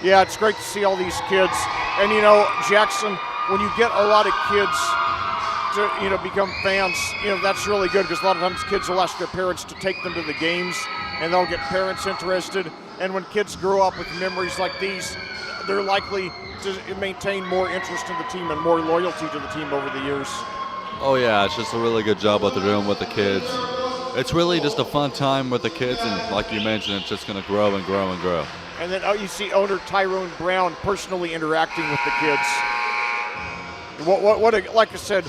Yeah, it's great to see all these kids. And Jackson, when you get a lot of kids to become fans, that's really good, because a lot of times kids will ask their parents to take them to the games, and they'll get parents interested. And when kids grow up with memories like these, they're likely to maintain more interest in the team and more loyalty to the team over the years. Oh yeah, it's just a really good job what they're doing with the kids. It's really just a fun time with the kids, and like you mentioned, it's just going to grow and grow and grow. And then you see owner Tyrone Brown personally interacting with the kids. Like I said,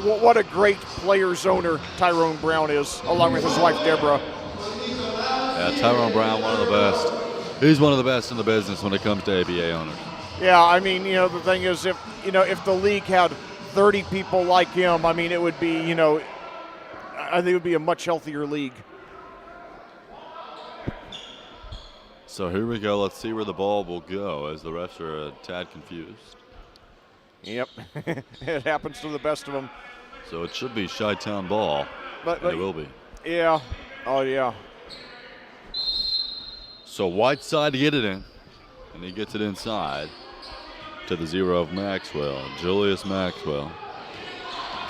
what a great players owner Tyrone Brown is, along with his wife Deborah. Yeah, Tyrone Brown, one of the best. He's one of the best in the business when it comes to ABA owners. Yeah, I mean, the thing is, if the league had 30 people like him, I mean, it would be, I think it would be a much healthier league. So here we go. Let's see where the ball will go, as the refs are a tad confused. Yep, it happens to the best of them. So it should be Chi-Town ball, but it will be. Yeah, oh yeah. So Whiteside to get it in, and he gets it inside to the 0 of Maxwell. Julius Maxwell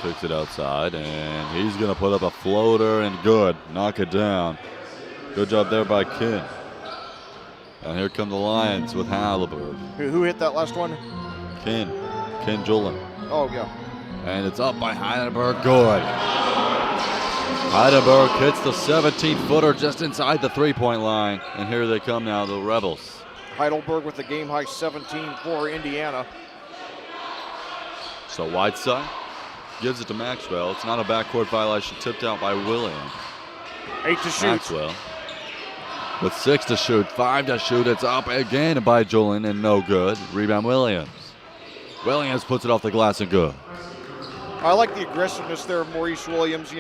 kicks it outside, and he's going to put up a floater, and good. Knock it down. Good job there by Ken. And here come the Lions with Halliburton. Who hit that last one? Ken Julin. Oh, yeah. And it's up by Heidelberg. Good. Heidelberg hits the 17-footer just inside the three-point line. And here they come now, the Rebels. Heidelberg with the game-high 17 for Indiana. So Whiteside gives it to Maxwell. It's not a backcourt violation. Tipped out by Williams. 8 to shoot. Maxwell with 6 to shoot, 5 to shoot. It's up again by Julin, and no good. Rebound Williams. Williams puts it off the glass and good. I like the aggressiveness there of Maurice Williams,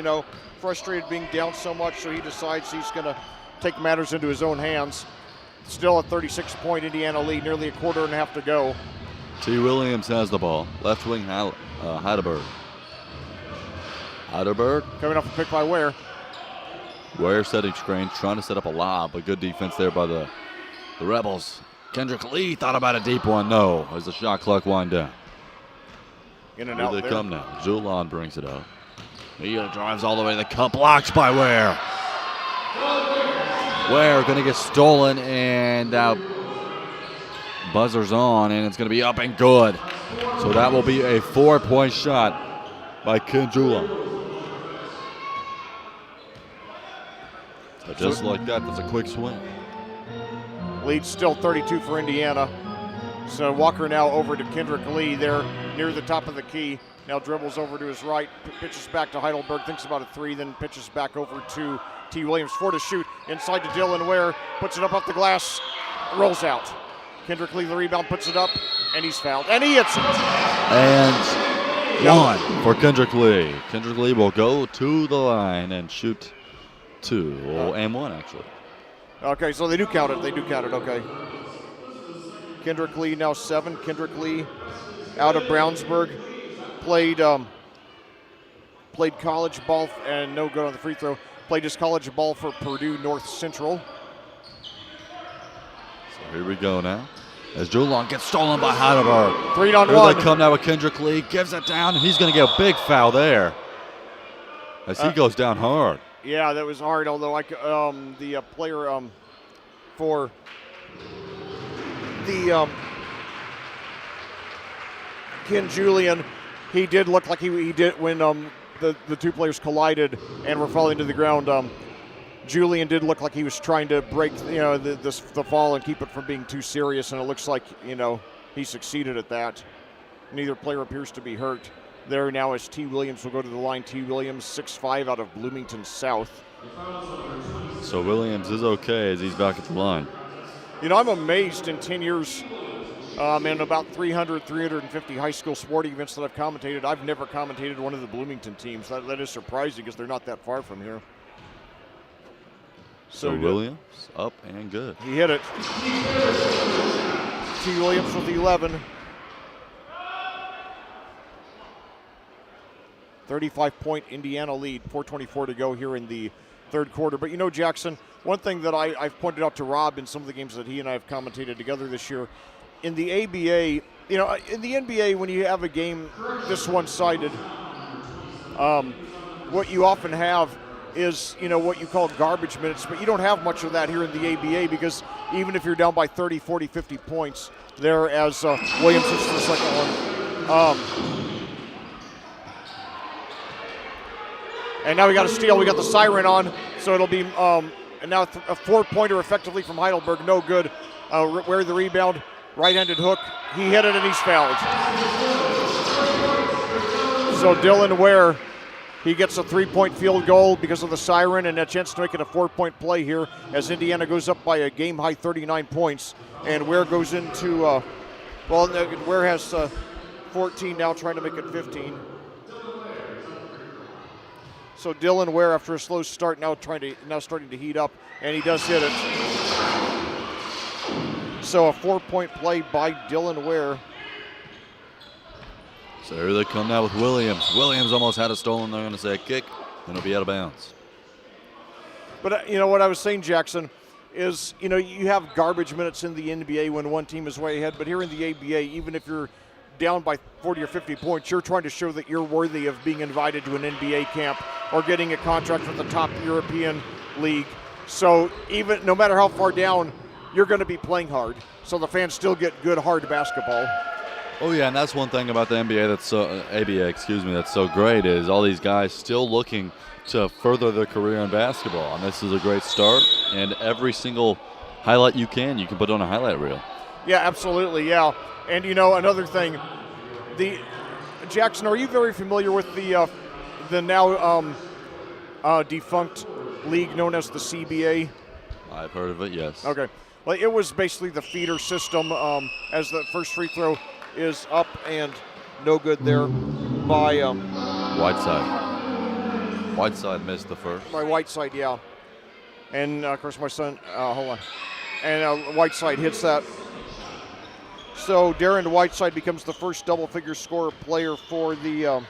frustrated being down so much, so he decides he's going to take matters into his own hands. Still a 36-point Indiana lead, nearly a quarter and a half to go. T. Williams has the ball. Left wing Heidelberg. Heidelberg. Coming off a pick by Ware. Ware setting screen, trying to set up a lob, but good defense there by the Rebels. Kendrick Lee thought about a deep one. No, as the shot clock wind down. In and Here out they there. come now. Zulon brings it up. He drives all the way to the cup. Blocked by Ware. Ware going to get stolen and Buzzer's on, and it's going to be up and good. So that will be a 4-point shot by Kinjula. So just like that, that's a quick swing. Lead still 32 for Indiana. So Walker now over to Kendrick Lee there near the top of the key. Now dribbles over to his right, pitches back to Heidelberg, thinks about a three, then pitches back over to T. Williams. 4 to shoot, inside to Dylan Ware, puts it up off the glass, rolls out. Kendrick Lee the rebound, puts it up, and he's fouled, and he hits it. And one for Kendrick Lee. Kendrick Lee will go to the line and shoot 2, and 1 actually. Okay, so they do count it, okay. Kendrick Lee now 7. Kendrick Lee out of Brownsburg. Played college ball and no good on the free throw. Played his college ball for Purdue North Central. So here we go now. As Julon gets stolen by Heidelberg. 3-on-1. Here they come now with Kendrick Lee. Gives it down, and he's going to get a big foul there. As he goes down hard. Yeah, that was hard, although the player for the Ken Julian, he did look like he did when the two players collided and were falling to the ground. Julian did look like he was trying to break the fall and keep it from being too serious, and it looks like he succeeded at that. Neither player appears to be hurt. There now is T. Williams will go to the line. T. Williams, 6'5", out of Bloomington South. So Williams is okay as he's back at the line. I'm amazed in 10 years in about 300, 350 high school sporting events that I've commentated. I've never commentated one of the Bloomington teams. That is surprising because they're not that far from here. So Williams up and good. He hit it. T. Williams with 11. 35-point Indiana lead, 4:24 to go here in the third quarter. But Jackson, one thing that I've pointed out to Rob in some of the games that he and I have commentated together this year, in the ABA, in the NBA, when you have a game this one-sided, what you often have is, what you call garbage minutes, but you don't have much of that here in the ABA because even if you're down by 30, 40, 50 points, there as Williams hits the second one. And now we got a steal. We got the siren on, so it'll be and now a 4-pointer effectively from Heidelberg. No good. Where the rebound, right-handed hook. He hit it and he's fouled. So Dylan Ware, he gets a 3-point field goal because of the siren and a chance to make it a 4-point play here as Indiana goes up by a game-high 39 points. And Ware goes into, Ware has 14 now, trying to make it 15. So Dylan Ware, after a slow start, now starting to heat up, and he does hit it. So a 4-point play by Dylan Ware. So here they come now with Williams. Williams almost had a stolen. They're going to say a kick, and it'll be out of bounds. But what I was saying, Jackson, is you have garbage minutes in the NBA when one team is way ahead. But here in the ABA, even if you're down by 40 or 50 points, you're trying to show that you're worthy of being invited to an NBA camp or getting a contract with the top European league. So even no matter how far down, you're going to be playing hard. So the fans still get good, hard basketball. Oh yeah, and that's one thing about the NBA that's that's so great is all these guys still looking to further their career in basketball, and this is a great start. And every single highlight you can put on a highlight reel. Yeah, absolutely. Yeah. And another thing, Jackson, are you very familiar with the now defunct league known as the CBA? I've heard of it, yes. Okay. Well, it was basically the feeder system as the first free throw is up and no good there by Whiteside. Whiteside missed the first. By Whiteside, yeah. And of course my son, hold on. And Whiteside hits that. So Darren Whiteside becomes the first double-figure scorer player for the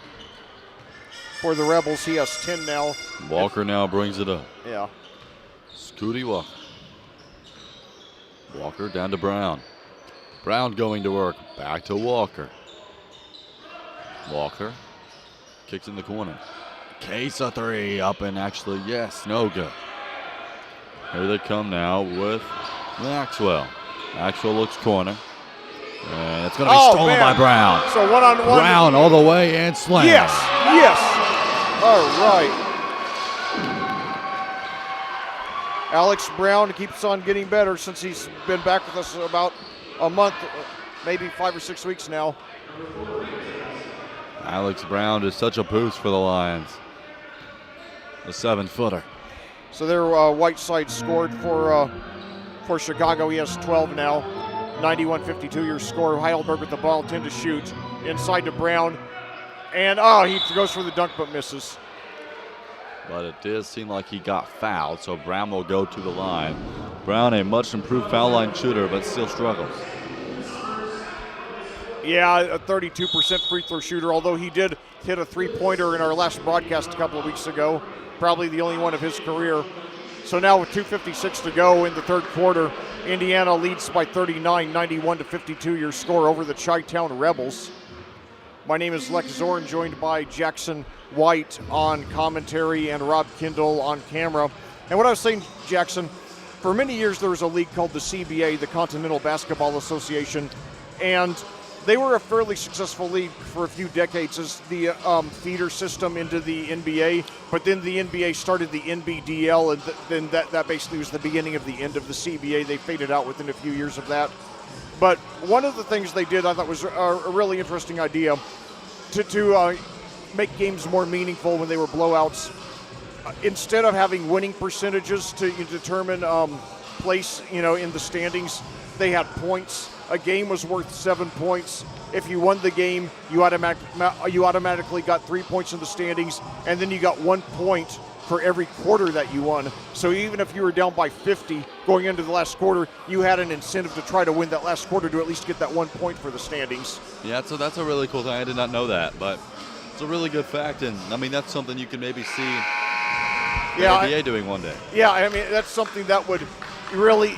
Rebels. He has 10 now. Walker now brings it up. Yeah. Scooty Walker. Walker down to Brown. Brown going to work. Back to Walker. Walker kicks in the corner. Case a three up and actually, yes, no good. Here they come now with Maxwell. Maxwell looks corner. And it's going to be stolen by Brown. So one-on-one. Brown all the way and slam. Yes. All right. Alex Brown keeps on getting better since he's been back with us about a month, maybe 5 or 6 weeks now. Alex Brown is such a boost for the Lions. The 7-footer. So there, Whiteside scored for Chicago. He has 12 now. 91-52 your score. Heidelberg with the ball, 10 to shoot. Inside to Brown. And, he goes for the dunk but misses. But it does seem like he got fouled, so Brown will go to the line. Brown, a much improved foul line shooter, but still struggles. Yeah, a 32% free throw shooter, although he did hit a three-pointer in our last broadcast a couple of weeks ago. Probably the only one of his career. So now with 2:56 to go in the third quarter, Indiana leads by 39, 91-52 your score over the Chi-Town Rebels. My name is Lex Zorn, joined by Jackson White on commentary and Rob Kindle on camera. And what I was saying, Jackson, for many years there was a league called the CBA, the Continental Basketball Association, and they were a fairly successful league for a few decades as the feeder system into the NBA, but then the NBA started the NBDL, and then that basically was the beginning of the end of the CBA. They faded out within a few years of that. But one of the things they did I thought was a really interesting idea to make games more meaningful when they were blowouts. Instead of having winning percentages to determine place, in the standings, they had points. A game was worth 7 points. If you won the game, you automatically got 3 points in the standings, and then you got 1 point for every quarter that you won. So even if you were down by 50 going into the last quarter, you had an incentive to try to win that last quarter to at least get that 1 point for the standings. Yeah, so that's a really cool thing. I did not know that, but it's a really good fact, and I mean that's something you can maybe see the NBA doing one day. Yeah, I mean that's something that would really,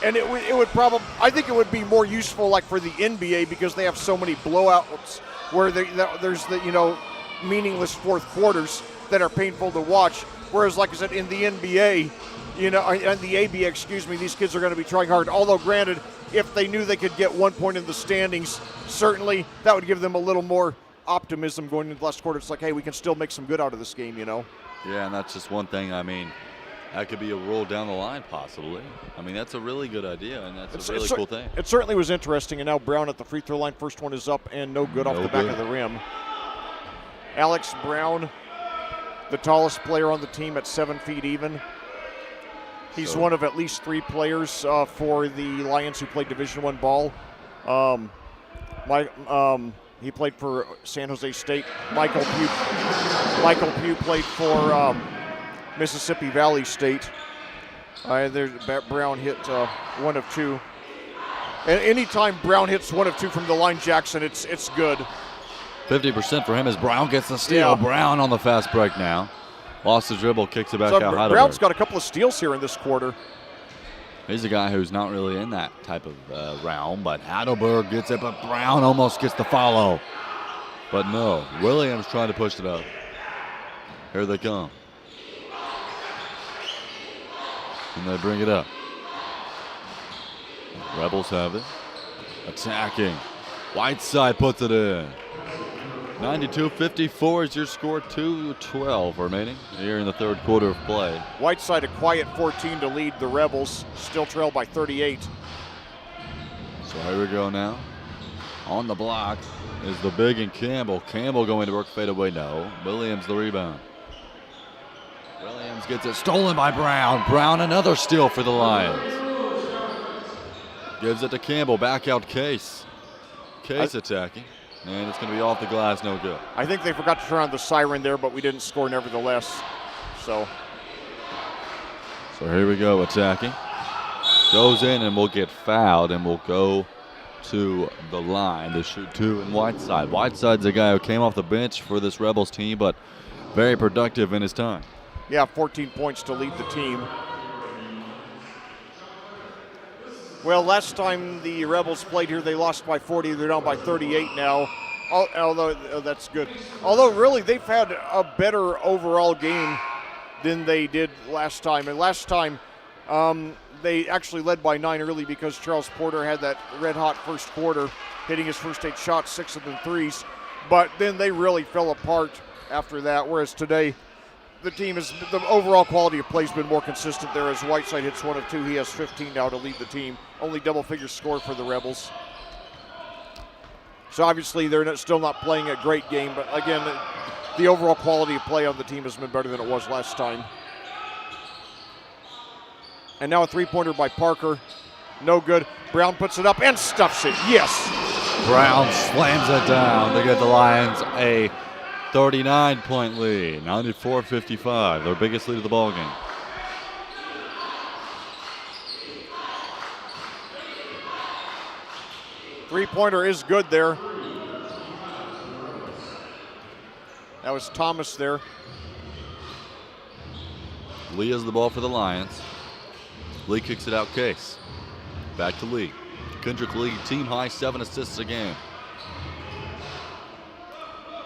and it would probably, I think it would be more useful like for the NBA because they have so many blowouts where there's the meaningless fourth quarters that are painful to watch. Whereas, like I said, in the NBA, and the ABA, these kids are going to be trying hard. Although, granted, if they knew they could get 1 point in the standings, certainly that would give them a little more optimism going into the last quarter. It's like, hey, we can still make some good out of this game, Yeah, and that's just one thing. I mean, that could be a rule down the line, possibly. I mean, that's a really good idea, and that's a really cool thing. It certainly was interesting, and now Brown at the free throw line. First one is up and no good off the back of the rim. Alex Brown, the tallest player on the team at 7 feet even. He's one of at least 3 players for the Lions who played Division I ball. He played for San Jose State. Michael Pugh played for Mississippi Valley State. Brown hit 1 of 2. And anytime Brown hits 1 of 2 from the line, Jackson, it's good. 50% for him as Brown gets the steal. Yeah. Brown on the fast break now. Lost the dribble, kicks it back out. Heidelberg. Brown's got a couple of steals here in this quarter. He's a guy who's not really in that type of realm, but Heidelberg gets it, but Brown almost gets the follow. But no, Williams trying to push it up. Here they come. And they bring it up. Rebels have it. Attacking. Whiteside puts it in. 92-54 is your score, 2:12 remaining here in the third quarter of play. Whiteside a quiet 14 to lead the Rebels, still trail by 38. So here we go now. On the block is the big and Campbell. Campbell going to work fadeaway, no. Williams the rebound. Williams gets it stolen by Brown. Brown another steal for the Lions. Gives it to Campbell, back out Case. Case attacking. And it's going to be off the glass, no good. I think they forgot to turn on the siren there, but we didn't score nevertheless. So here we go, attacking. Goes in and will get fouled and will go to the line to shoot 2 in Whiteside. Whiteside's a guy who came off the bench for this Rebels team, but very productive in his time. Yeah, 14 points to lead the team. Well, last time the Rebels played here, they lost by 40. They're down by 38 now. Although that's good. Although really, they've had a better overall game than they did last time. And last time, They actually led by 9 early because Charles Porter had that red-hot first quarter, hitting his first 8 shots, 6 of them threes. But then they really fell apart after that, whereas today the overall quality of play has been more consistent there as Whiteside hits 1 of 2. He has 15 now to lead the team. Only double-figure score for the Rebels. So obviously they're still not playing a great game, but again, the overall quality of play on the team has been better than it was last time. And now a three-pointer by Parker. No good. Brown puts it up and stuffs it. Yes. Brown slams it down to get the Lions a 39-point lead, 94-55, their biggest lead of the ballgame. Three-pointer is good there. That was Thomas there. Lee has the ball for the Lions. Lee kicks it out, Case. Back to Lee. Kendrick Lee, team high 7 assists a game.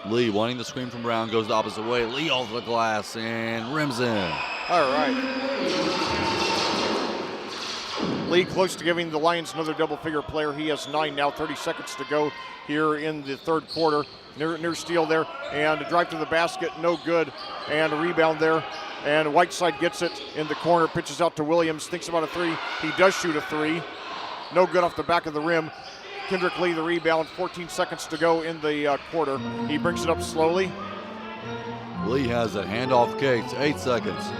Lee wanting the screen from Brown, goes the opposite way. Lee off the glass and rims in. All right. Lee close to giving the Lions another double-figure player. He has 9 now, 30 seconds to go here in the third quarter. Near steal there, and a drive to the basket, no good, and a rebound there. And Whiteside gets it in the corner, pitches out to Williams, thinks about a 3. He does shoot a 3. No good off the back of the rim. Kendrick Lee the rebound, 14 seconds to go in the quarter. He brings it up slowly. Lee has it, handoff Case, 8 seconds.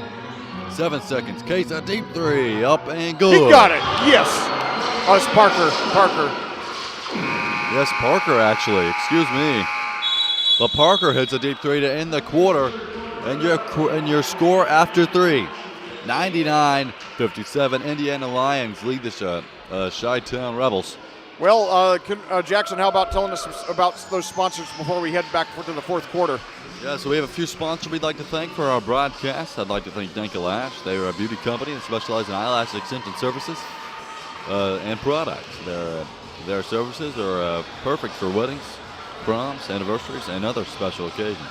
7 seconds, Case a deep 3, up and good. He got it, yes. Oh, it's Parker. Yes, Parker actually, excuse me. But Parker hits a deep 3 to end the quarter, and your score after 3, 99-57. Indiana Lions lead the Chi-Town Rebels. Well, Jackson, how about telling us about those sponsors before we head back to the fourth quarter? Yeah, so we have a few sponsors we'd like to thank for our broadcast. I'd like to thank Danka Lash. They are a beauty company and specialize in eyelash extension services and products. Their services are perfect for weddings, proms, anniversaries, and other special occasions.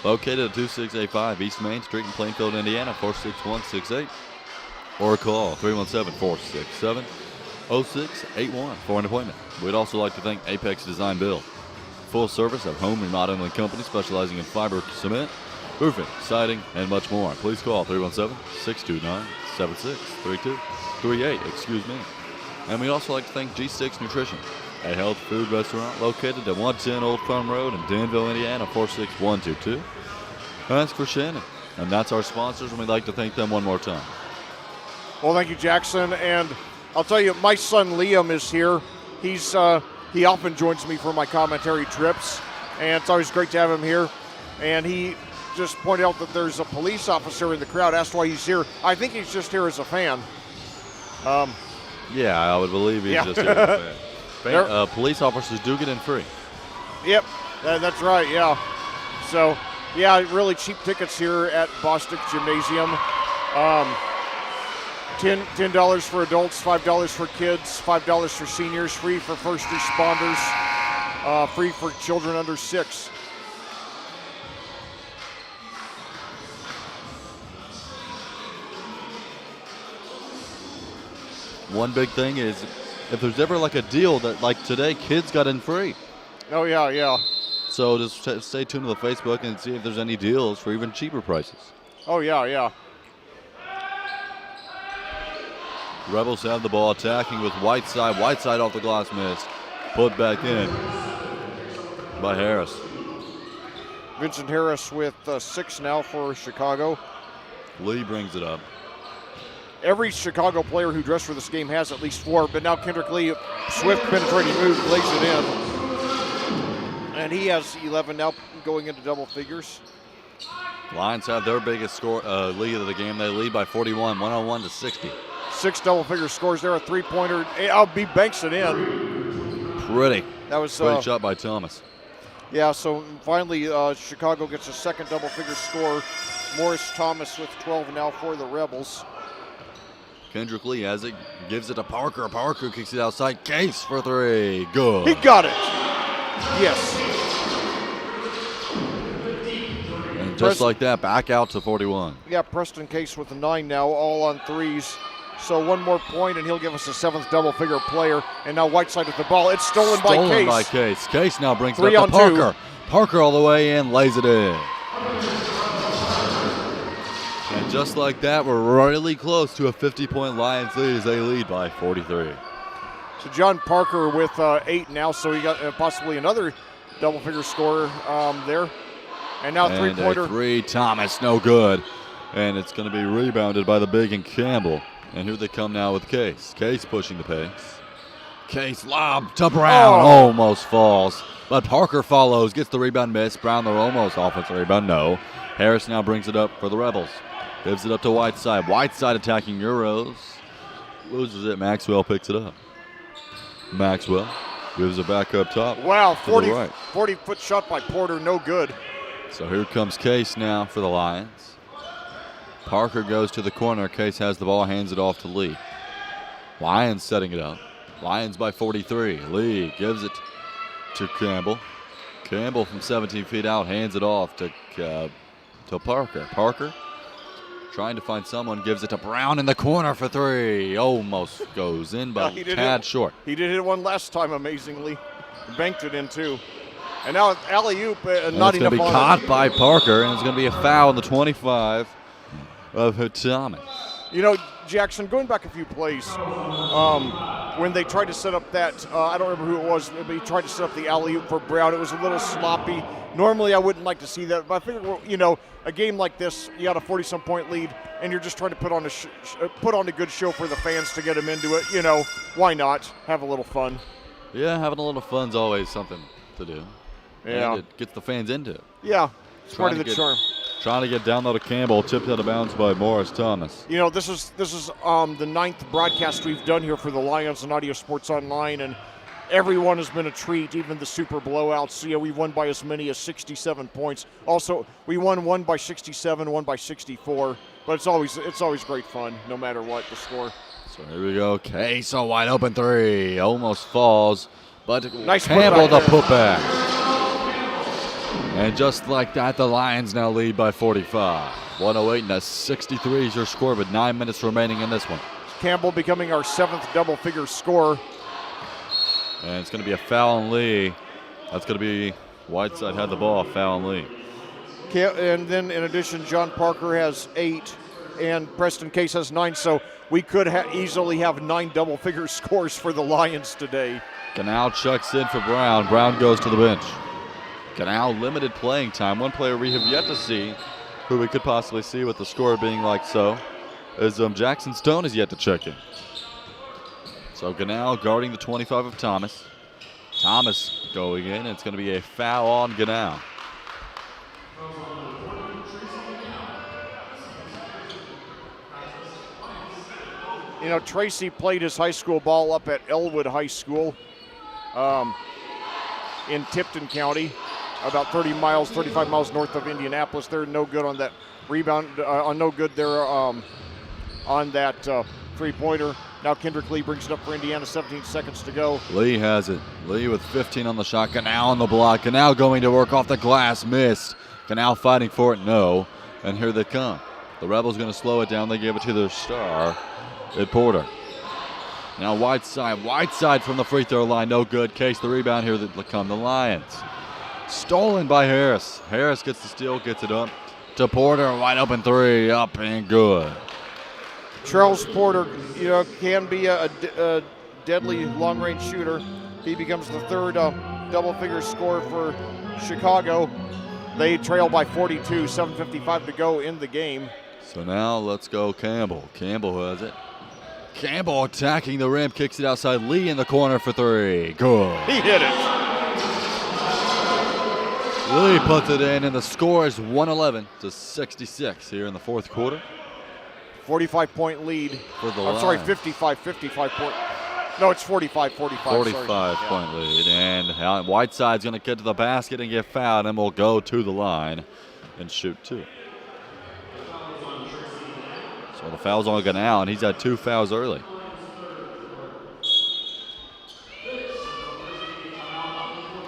Located at 2685 East Main Street in Plainfield, Indiana, 46168. Or call 317-467-0681 for an appointment. We'd also like to thank Apex Design Build, full service of home remodeling company specializing in fiber cement, roofing, siding, and much more. Please call 317-629-7638. Excuse me. And we'd also like to thank G6 Nutrition, a health food restaurant located at 110 Old Farm Road in Danville, Indiana, 46122. Ask for Shannon. And that's our sponsors, and we'd like to thank them one more time. Well, thank you, Jackson. And I'll tell you, my son Liam is here. He often joins me for my commentary trips, and it's always great to have him here. And he just pointed out that there's a police officer in the crowd, asked why he's here. I think he's just here as a fan. Yeah, I would believe he's just here as a fan. Police officers do get in free. Yep, that's right, yeah. So, yeah, really cheap tickets here at Bostic Gymnasium. $10 for adults, $5 for kids, $5 for seniors, free for first responders, free for children under 6. One big thing is if there's ever like a deal that like today, kids got in free. Oh, yeah. So just stay tuned to the Facebook and see if there's any deals for even cheaper prices. Oh, yeah. Rebels have the ball attacking with Whiteside. Whiteside off the glass missed. Put back in by Harris. Vincent Harris with 6 now for Chicago. Lee brings it up. Every Chicago player who dressed for this game has at least 4, but now Kendrick Lee, swift penetrating move, lays it in. And he has 11 now, going into double figures. Lions have their biggest score lead of the game. They lead by 41, 101-60. 6 double-figure scores there, a three-pointer. B banks it in. Pretty. That was pretty shot by Thomas. Yeah, so finally Chicago gets a second double-figure score. Morris Thomas with 12 now for the Rebels. Kendrick Lee has it, gives it to Parker. Parker kicks it outside. Case for 3. Good. He got it. Yes. And just like that, back out to 41. Yeah, Preston Case with a 9 now, all on threes. So one more point, and he'll give us a 7th double-figure player. And now Whiteside with the ball. It's stolen by Case. Stolen by Case. Case now brings it 3 up on to 2. Parker. Parker all the way in, lays it in. And just like that, we're really close to a 50-point Lions lead as they lead by 43. So John Parker with 8 now, so he got possibly another double-figure scorer there. And now three-pointer. And a 3, Thomas, no good. And it's going to be rebounded by the big and Campbell. And here they come now with Case. Case pushing the pace. Case lob to Brown, almost falls. But Parker follows, gets the rebound, miss. Brown, the almost offensive rebound, no. Harris now brings it up for the Rebels. Gives it up to Whiteside. Whiteside attacking Euros. Loses it. Maxwell picks it up. Maxwell gives it back up top. Wow, to the right. 40-foot shot by Porter, no good. So here comes Case now for the Lions. Parker goes to the corner. Case has the ball, hands it off to Lee. Lions setting it up. Lions by 43. Lee gives it to Campbell. Campbell from 17 feet out hands it off to Parker. Parker trying to find someone, gives it to Brown in the corner for 3. Almost goes in, but a tad short. He did hit one last time, amazingly. Banked it in, too. And now alley-oop, not it's enough. It's going to be caught by Parker, and it's going to be a foul on the 25 of Thomas. You know, Jackson, going back a few plays, when they tried to set up that, I don't remember who it was, but he tried to set up the alley-oop for Brown. It was a little sloppy. Normally, I wouldn't like to see that, but I figure, you know, a game like this, you got a 40-some point lead, and you're just trying to put on a good show for the fans to get them into it. You know, why not? Have a little fun. Yeah, having a little fun's always something to do. Yeah. And it gets the fans into it. Yeah, it's part of the charm. Trying to get down low to Campbell, tipped out of bounds by Morris Thomas. You know, this is the 9th broadcast we've done here for the Lions and Audio Sports Online, and everyone has been a treat, even the super blowouts. You know, we won by as many as 67 points. Also, we won one by 67, one by 64. But it's always great fun, no matter what the score. So here we go. Case, a wide open 3. Almost falls, but nice Campbell the putback. And just like that, the Lions now lead by 45. 108 and a 63 is your score, with 9 minutes remaining in this one. Campbell becoming our 7th double-figure scorer. And it's going to be a foul on Lee. That's going to be Whiteside had the ball, foul on Lee. And then in addition, John Parker has 8 and Preston Case has 9. So we could easily have 9 double-figure scores for the Lions today. Canal chucks in for Brown. Brown goes to the bench. Canal limited playing time. One player we have yet to see, who we could possibly see with the score being like so, is Jackson Stone is yet to check in. So Canal guarding the 25 of Thomas. Thomas going in. It's going to be a foul on Canal. You know, Tracy played his high school ball up at Elwood High School in Tipton County, about 35 miles north of Indianapolis. They're no good on that rebound, no good there on that three-pointer. Now Kendrick Lee brings it up for Indiana, 17 seconds to go. Lee has it. Lee with 15 on the shot. Canal on the block. Canal going to work off the glass. Missed. Canal fighting for it. No. And here they come. The Rebels going to slow it down. They give it to their star, Ed Porter. Now Whiteside. Whiteside from the free throw line. No good. Case the rebound. Here that come the Lions. Stolen by Harris. Harris gets the steal. Gets it up to Porter. Wide open 3. Up and good. Charles Porter, you know, can be a deadly long-range shooter. He becomes the 3rd double-figure scorer for Chicago. They trail by 42, 7:55 to go in the game. So now let's go Campbell. Campbell has it. Campbell attacking the rim, kicks it outside. Lee in the corner for 3. Good. He hit it. Lee puts it in, and the score is 111 to 66 here in the 4th quarter. 45-point lead. For the I'm sorry, 55 point. No, it's 45. 45-point lead. And Whiteside's going to get to the basket and get fouled, and will go to the line and shoot 2. So the foul's on Ganal, and he's had 2 fouls early.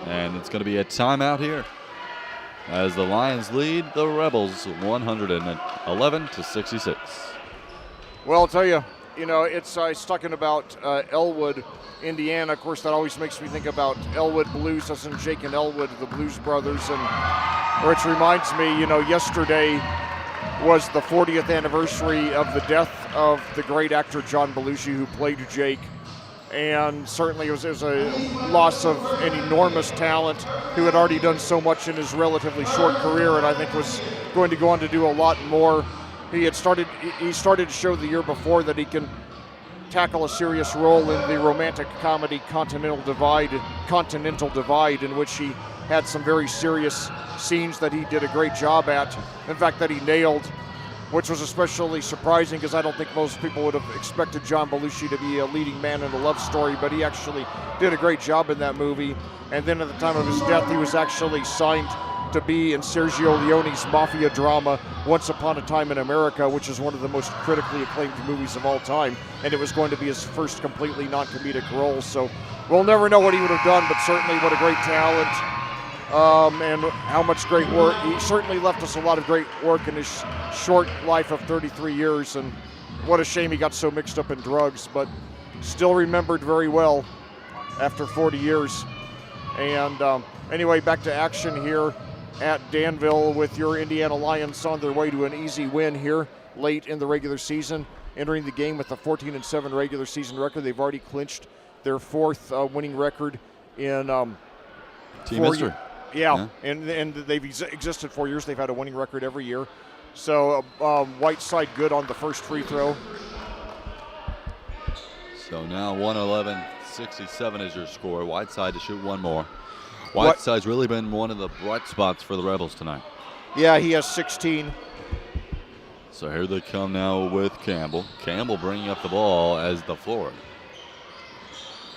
And it's going to be a timeout here as the Lions lead the Rebels 111 to 66. Well, I'll tell you, It's talking about Elwood, Indiana. Of course, that always makes me think about Elwood Blues, as in Jake and Elwood, the Blues Brothers, which reminds me, yesterday was the 40th anniversary of the death of the great actor John Belushi, who played Jake. And certainly it was a loss of an enormous talent who had already done so much in his relatively short career, and I think was going to go on to do a lot more. He started to show the year before that he can tackle a serious role in the romantic comedy Continental Divide, in which he had some very serious scenes that he did a great job at. In fact, that he nailed, which was especially surprising because I don't think most people would have expected John Belushi to be a leading man in a love story, but he actually did a great job in that movie. And then at the time of his death, he was actually signed to be in Sergio Leone's mafia drama Once Upon a Time in America, which is one of the most critically acclaimed movies of all time, and it was going to be his first completely non-comedic role. So we'll never know what he would have done, but certainly what a great talent. And how much great work. He certainly left us a lot of great work in his short life of 33 years, and what a shame he got so mixed up in drugs, but still remembered very well after 40 years. And anyway, back to action here at Danville with your Indiana Lions on their way to an easy win here late in the regular season, entering the game with a 14-7 regular season record. They've already clinched their fourth winning record in team history. Yeah, and they've existed 4 years. They've had a winning record every year. So Whiteside good on the first free throw. So now 111-67 is your score. Whiteside to shoot one more. Whiteside's really been one of the bright spots for the Rebels tonight. Yeah, he has 16. So here they come now with Campbell. Campbell bringing up the ball as the forward.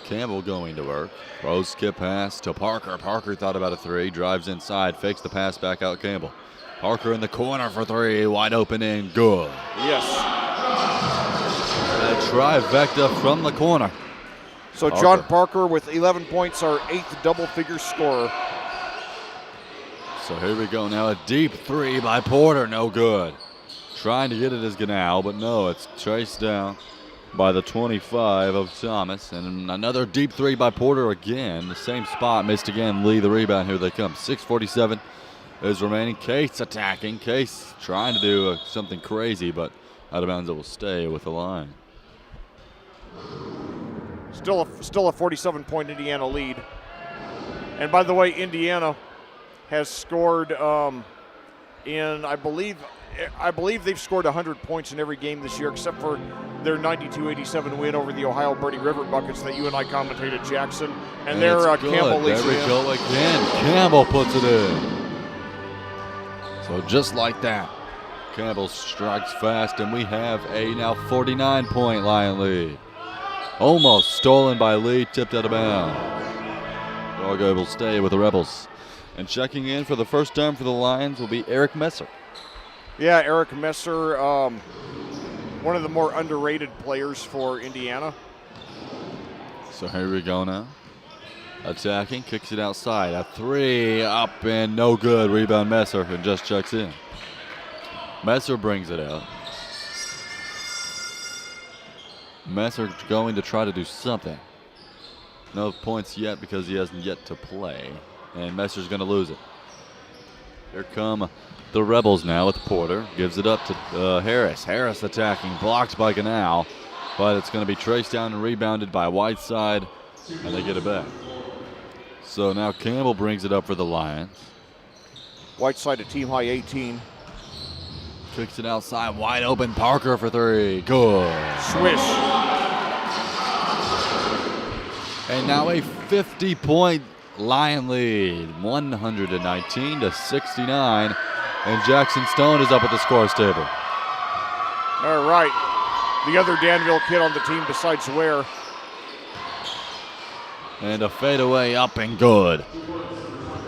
Campbell going to work. Throws skip pass to Parker. Parker thought about a three. Drives inside. Fakes the pass back out Campbell. Parker in the corner for three. Wide open and good. Yes. A trifecta from the corner. So John Parker with 11 points, our 8th double-figure scorer. So here we go now. A deep three by Porter. No good. Trying to get it as Ganal, but no. It's chased down by the 25 of Thomas. And another deep three by Porter again. The same spot. Missed again. Lee the rebound. Here they come. 6:47 is remaining. Case attacking. Case trying to do something crazy, but out of bounds. It will stay with the line. Still a 47-point Indiana lead. And by the way, Indiana has scored I believe they've scored 100 points in every game this year, except for their 92-87 win over the Ohio Birdie River Buckets that you and I commentated, Jackson. And their Campbell leads it in. There we go again. Campbell puts it in. So just like that, Campbell strikes fast, and we have a now 49-point Lion lead. Almost stolen by Lee, tipped out of bounds. Fargo will stay with the Rebels. And checking in for the first time for the Lions will be Eric Messer. Yeah, Eric Messer, one of the more underrated players for Indiana. So here we go now. Attacking, kicks it outside. A three up and no good. Rebound Messer, and just checks in. Messer brings it out. Messer going to try to do something. No points yet because he hasn't yet to play. And Messer's going to lose it. Here come the Rebels now with Porter. Gives it up to Harris. Harris attacking, blocked by Ganal. But it's going to be traced down and rebounded by Whiteside. And they get it back. So now Campbell brings it up for the Lions. Whiteside a team high 18. Kicks it outside, wide open. Parker for three. Good. Swish. And now a 50-point Lion lead, 119-69. And Jackson Stone is up at the scores table. All right. The other Danville kid on the team besides Ware. And a fadeaway up and good.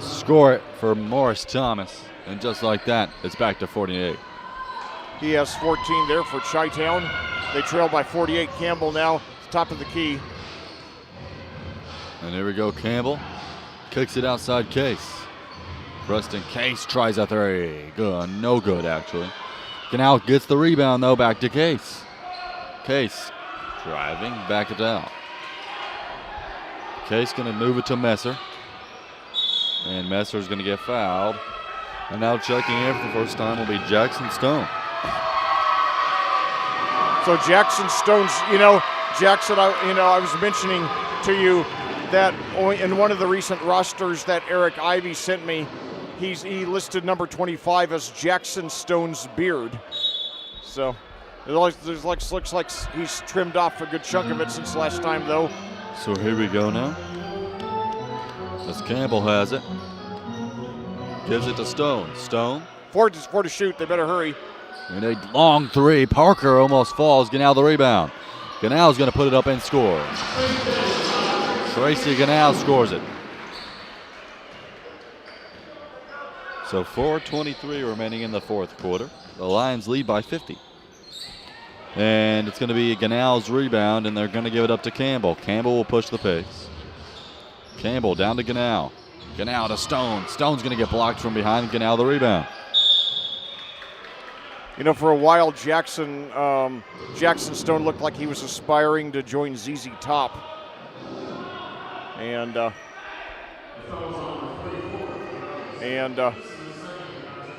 Score it for Morris Thomas. And just like that, it's back to 48. He has 14 there for Chi-Town. They trail by 48. Campbell now, top of the key. And here we go, Campbell. Kicks it outside Case. Preston Case tries a three. Good, no good actually. Canal gets the rebound though, back to Case. Case Driving, back it down. Case going to move it to Messer. And Messer's going to get fouled. And now checking in for the first time will be Jackson Stone. So Jackson Stone's, Jackson, I was mentioning to you that in one of the recent rosters that Eric Ivey sent me, he listed number 25 as Jackson Stone's beard. So it looks like he's trimmed off a good chunk of it since last time, though. So here we go now. As Campbell has it. Gives it to Stone. Stone. Four to shoot. They better hurry. And a long three. Parker almost falls. Ganal the rebound. Ganal's going to put it up and score. Tracy Ganal scores it. So 4:23 remaining in the fourth quarter. The Lions lead by 50. And it's going to be Ganal's rebound, and they're going to give it up to Campbell. Campbell will push the pace. Campbell down to Ganal. Ganal to Stone. Stone's going to get blocked from behind. Ganal the rebound. For a while, Jackson Stone looked like he was aspiring to join ZZ Top. And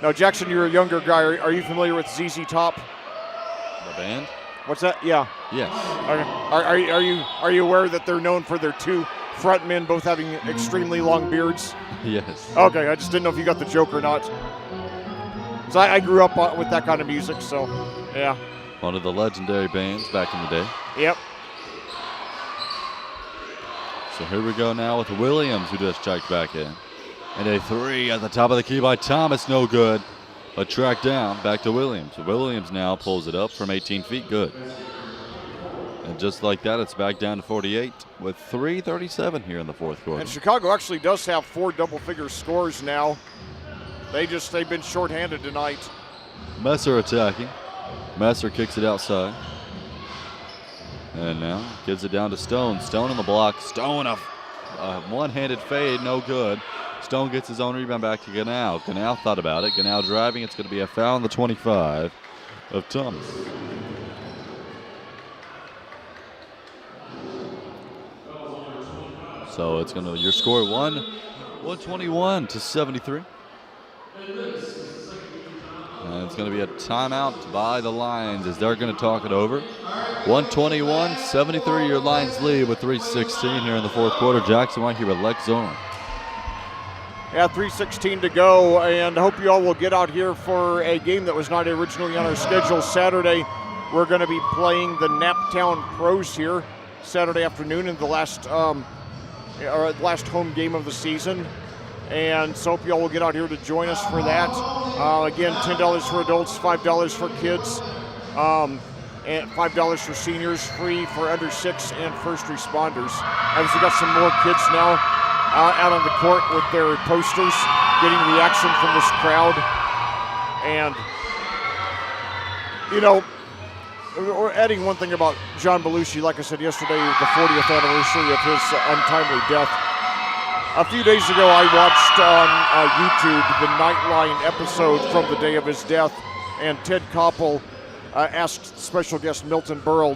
now, Jackson, you're a younger guy. Are you familiar with ZZ Top? The band? What's that? Yeah. Yes. Are you aware that they're known for their two frontmen both having extremely long beards? Yes. Okay, I just didn't know if you got the joke or not. So I grew up with that kind of music, so yeah. One of the legendary bands back in the day. Yep. So here we go now with Williams, who just checked back in. And a three at the top of the key by Thomas, no good. But tracked down, back to Williams. Williams now pulls it up from 18 feet, good. And just like that, it's back down to 48 with 3:37 here in the fourth quarter. And Chicago actually does have 4 double-figure scores now. They've been shorthanded tonight. Messer attacking. Messer kicks it outside. And now gives it down to Stone. Stone on the block. Stone, a one-handed fade, no good. Stone gets his own rebound back to Ganal. Ganal thought about it. Ganal driving. It's going to be a foul on the 25 of Thomas. So it's going to, your score 121 to 73. And it's going to be a timeout by the Lions as they're going to talk it over. 121-73, your Lions lead with 3:16 here in the fourth quarter. Jackson White here with Lex Zorn. Yeah, 3:16 to go, and I hope you all will get out here for a game that was not originally on our schedule. Saturday, we're going to be playing the Naptown Pros here Saturday afternoon in the last home game of the season. And so hope you all will get out here to join us for that. Again, $10 for adults, $5 for kids, and $5 for seniors, free for under 6 and first responders. Obviously got some more kids now out on the court with their posters, getting reaction from this crowd. And, we're adding one thing about John Belushi. Like I said yesterday, the 40th anniversary of his untimely death. A few days ago, I watched on YouTube the Nightline episode from the day of his death, and Ted Koppel asked special guest Milton Berle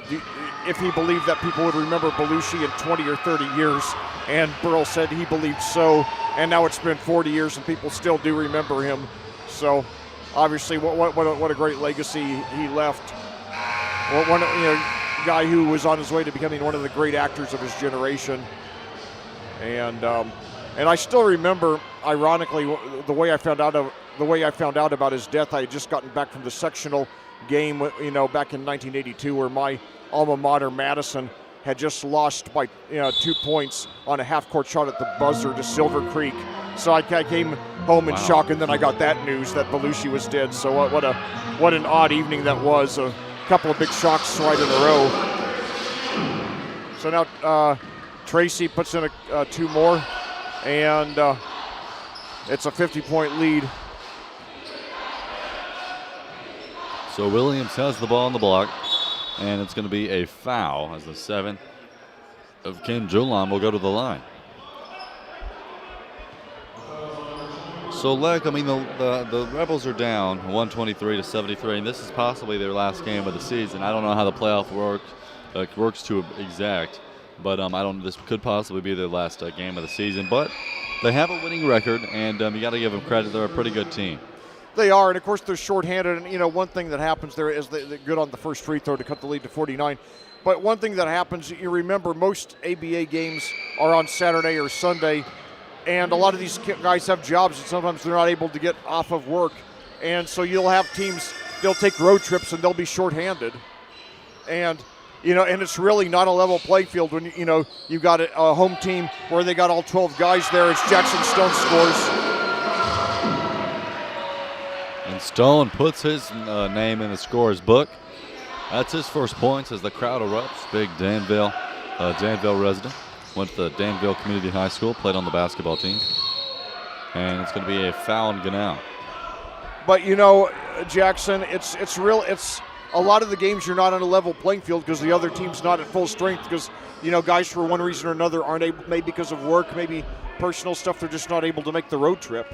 if he believed that people would remember Belushi in 20 or 30 years, and Berle said he believed so, and now it's been 40 years and people still do remember him. So, obviously, what a great legacy he left. One guy who was on his way to becoming one of the great actors of his generation, and I still remember, ironically, the way I found out about his death. I had just gotten back from the sectional game, back in 1982, where my alma mater, Madison, had just lost by 2 points on a half-court shot at the buzzer to Silver Creek. So I came home in shock, and then I got that news that Belushi was dead. So what an odd evening that was. A couple of big shocks right in a row. So now Tracy puts in 2 more. And it's a 50-point lead. So Williams has the ball on the block, and it's going to be a foul as the 7th of Ken Julan will go to the line. So, Leck, the Rebels are down 123 to 73, and this is possibly their last game of the season. I don't know how the playoff works works to exact. But I don't. This could possibly be their last game of the season. But they have a winning record, and you got to give them credit. They're a pretty good team. They are, and of course they're shorthanded. And one thing that happens there is they're good on the first free throw to cut the lead to 49. But one thing that happens, you remember, most ABA games are on Saturday or Sunday, and a lot of these guys have jobs, and sometimes they're not able to get off of work. And so you'll have teams, they'll take road trips, and they'll be shorthanded. And and it's really not a level playing field when you've got a home team where they got all 12 guys there. It's Jackson Stone scores. And Stone puts his name in the scorer's book. That's his first points as the crowd erupts. Big Danville resident. Went to Danville Community High School, played on the basketball team. And it's going to be a foul and get out. But Jackson, it's a lot of the games you're not on a level playing field because the other team's not at full strength because, guys for one reason or another aren't able, maybe because of work, maybe personal stuff, they're just not able to make the road trip.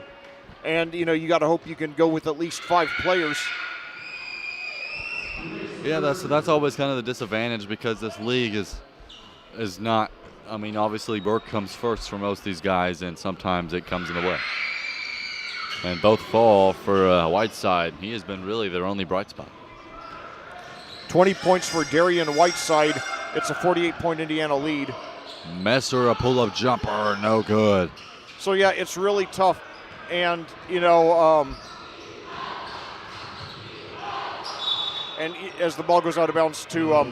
And, you got to hope you can go with at least 5 players. Yeah, that's always kind of the disadvantage because this league is not, obviously work comes first for most of these guys, and sometimes it comes in the way. And both fall for Whiteside. He has been really their only bright spot. 20 points for Darian Whiteside. It's a 48-point Indiana lead. Messer, a pull-up jumper, no good. So, yeah, it's really tough. And, and as the ball goes out of bounds to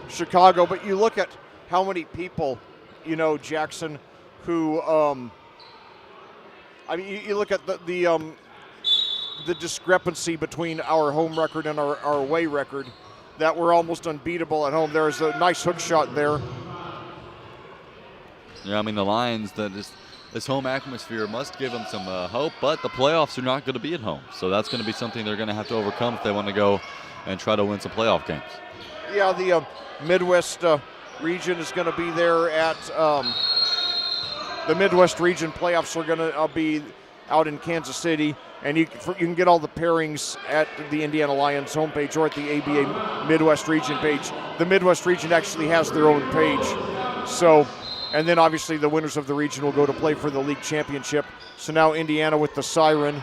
Chicago, but you look at how many people, Jackson, who, you look at the discrepancy between our home record and our away record, that we're almost unbeatable at home. There's a nice hook shot there. Yeah, the Lions, this home atmosphere must give them some hope, but the playoffs are not going to be at home. So that's going to be something they're going to have to overcome if they want to go and try to win some playoff games. Yeah, the Midwest region is going to be there at the Midwest region playoffs are going to be out in Kansas City. And you can get all the pairings at the Indiana Lions homepage or at the ABA Midwest region page. The Midwest region actually has their own page. So, and then obviously the winners of the region will go to play for the league championship. So now Indiana with the siren.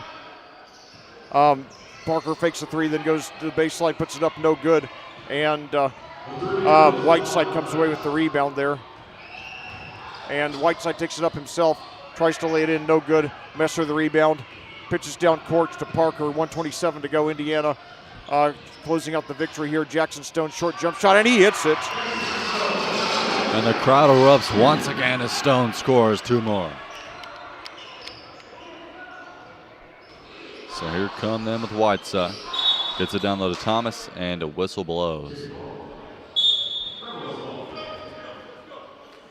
Parker fakes a 3, then goes to the baseline, puts it up, no good. And Whiteside comes away with the rebound there. And Whiteside takes it up himself, tries to lay it in, no good. Messer the rebound. Pitches down court to Parker, 1:27 to go. Indiana closing out the victory here. Jackson Stone, short jump shot, and he hits it. And the crowd erupts once again as Stone scores 2 more. So here come them with Whiteside. Gets it down low to Thomas, and a whistle blows.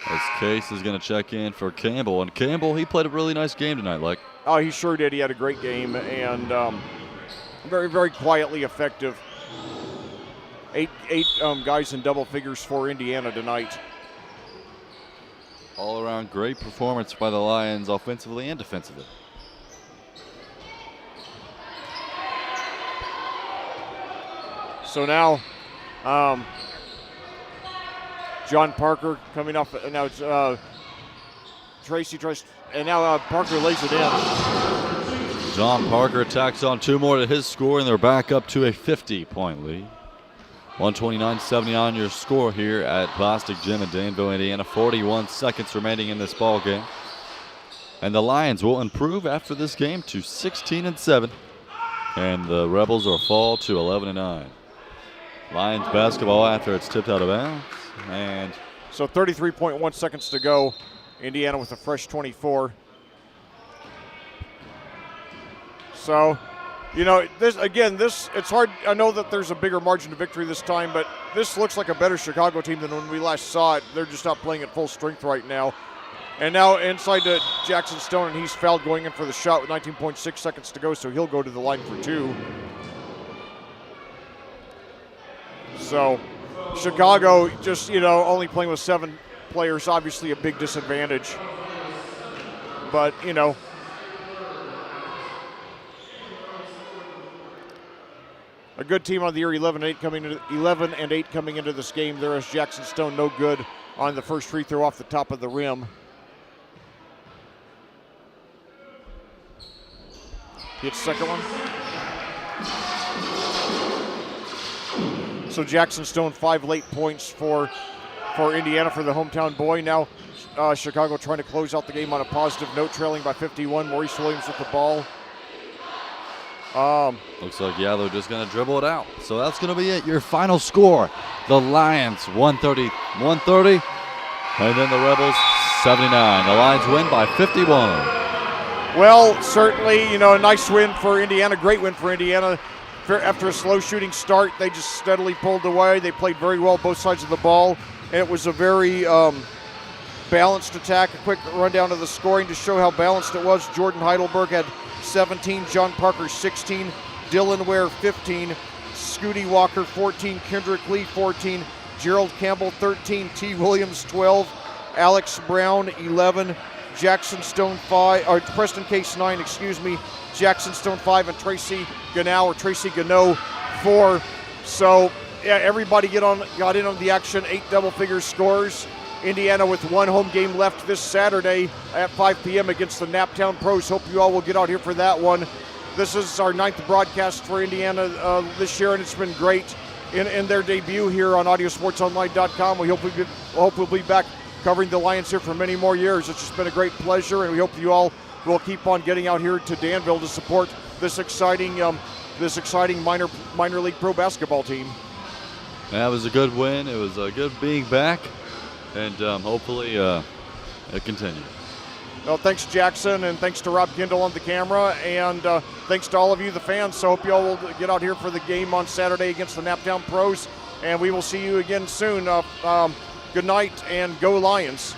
As Case is going to check in for Campbell. And Campbell, he played a really nice game tonight, like. Oh, he sure did. He had a great game and very, very quietly effective. Eight guys in double figures for Indiana tonight. All around great performance by the Lions offensively and defensively. So now John Parker coming off. Now it's Tracy tries, and now Parker lays it in. John Parker attacks on 2 more to his score, and they're back up to a 50-point lead. 129-79 your score here at Bostic Gym in Danville, Indiana. 41 seconds remaining in this ball game. And the Lions will improve after this game to 16-7. And the Rebels will fall to 11-9. Lions basketball after it's tipped out of bounds. And so 33.1 seconds to go. Indiana with a fresh 24. So, it's hard. I know that there's a bigger margin of victory this time, but this looks like a better Chicago team than when we last saw it. They're just not playing at full strength right now. And now inside to Jackson Stone, and he's fouled going in for the shot with 19.6 seconds to go, so he'll go to the line for 2. So, Chicago just, only playing with 7 players, obviously a big disadvantage. But, A good team on the year, 11-8 coming into this game. There is Jackson Stone, no good on the first free throw off the top of the rim. Hits second one. So Jackson Stone, 5 late points for Indiana for the hometown boy. Now Chicago trying to close out the game on a positive note, trailing by 51. Maurice Williams with the ball. Looks like, yeah, they're just going to dribble it out. So that's going to be it. Your final score, the Lions 130, and then the Rebels 79. The Lions win by 51. Well, certainly, you know, a nice win for Indiana, great win for Indiana. After a slow shooting start, they just steadily pulled away. They played very well both sides of the ball, and it was a very balanced attack. A quick rundown of the scoring to show how balanced it was. Jordan Heidelberg had 17, John Parker 16, Dylan Ware 15, Scooty Walker 14, Kendrick Lee 14, Gerald Campbell 13, T. Williams 12, Alex Brown 11, Jackson Stone 5, or Preston Case 9, excuse me, Jackson Stone 5, and Tracy Gano 4. So yeah, everybody got in on the action. 8 double-figure scores. Indiana with 1 home game left this Saturday at 5 p.m. against the Naptown Pros. Hope you all will get out here for that one. This is our 9th broadcast for Indiana this year, and it's been great in their debut here on audiosportsonline.com. We hope we'll be back covering the Lions here for many more years. It's just been a great pleasure, and we hope you all will keep on getting out here to Danville to support this exciting minor league pro basketball team. Yeah, it was a good win. It was good being back, and hopefully it continues. Well, thanks, Jackson, and thanks to Rob Kendall on the camera, and thanks to all of you, the fans. So hope you all will get out here for the game on Saturday against the Naptown Pros, and we will see you again soon. Good night, and go Lions.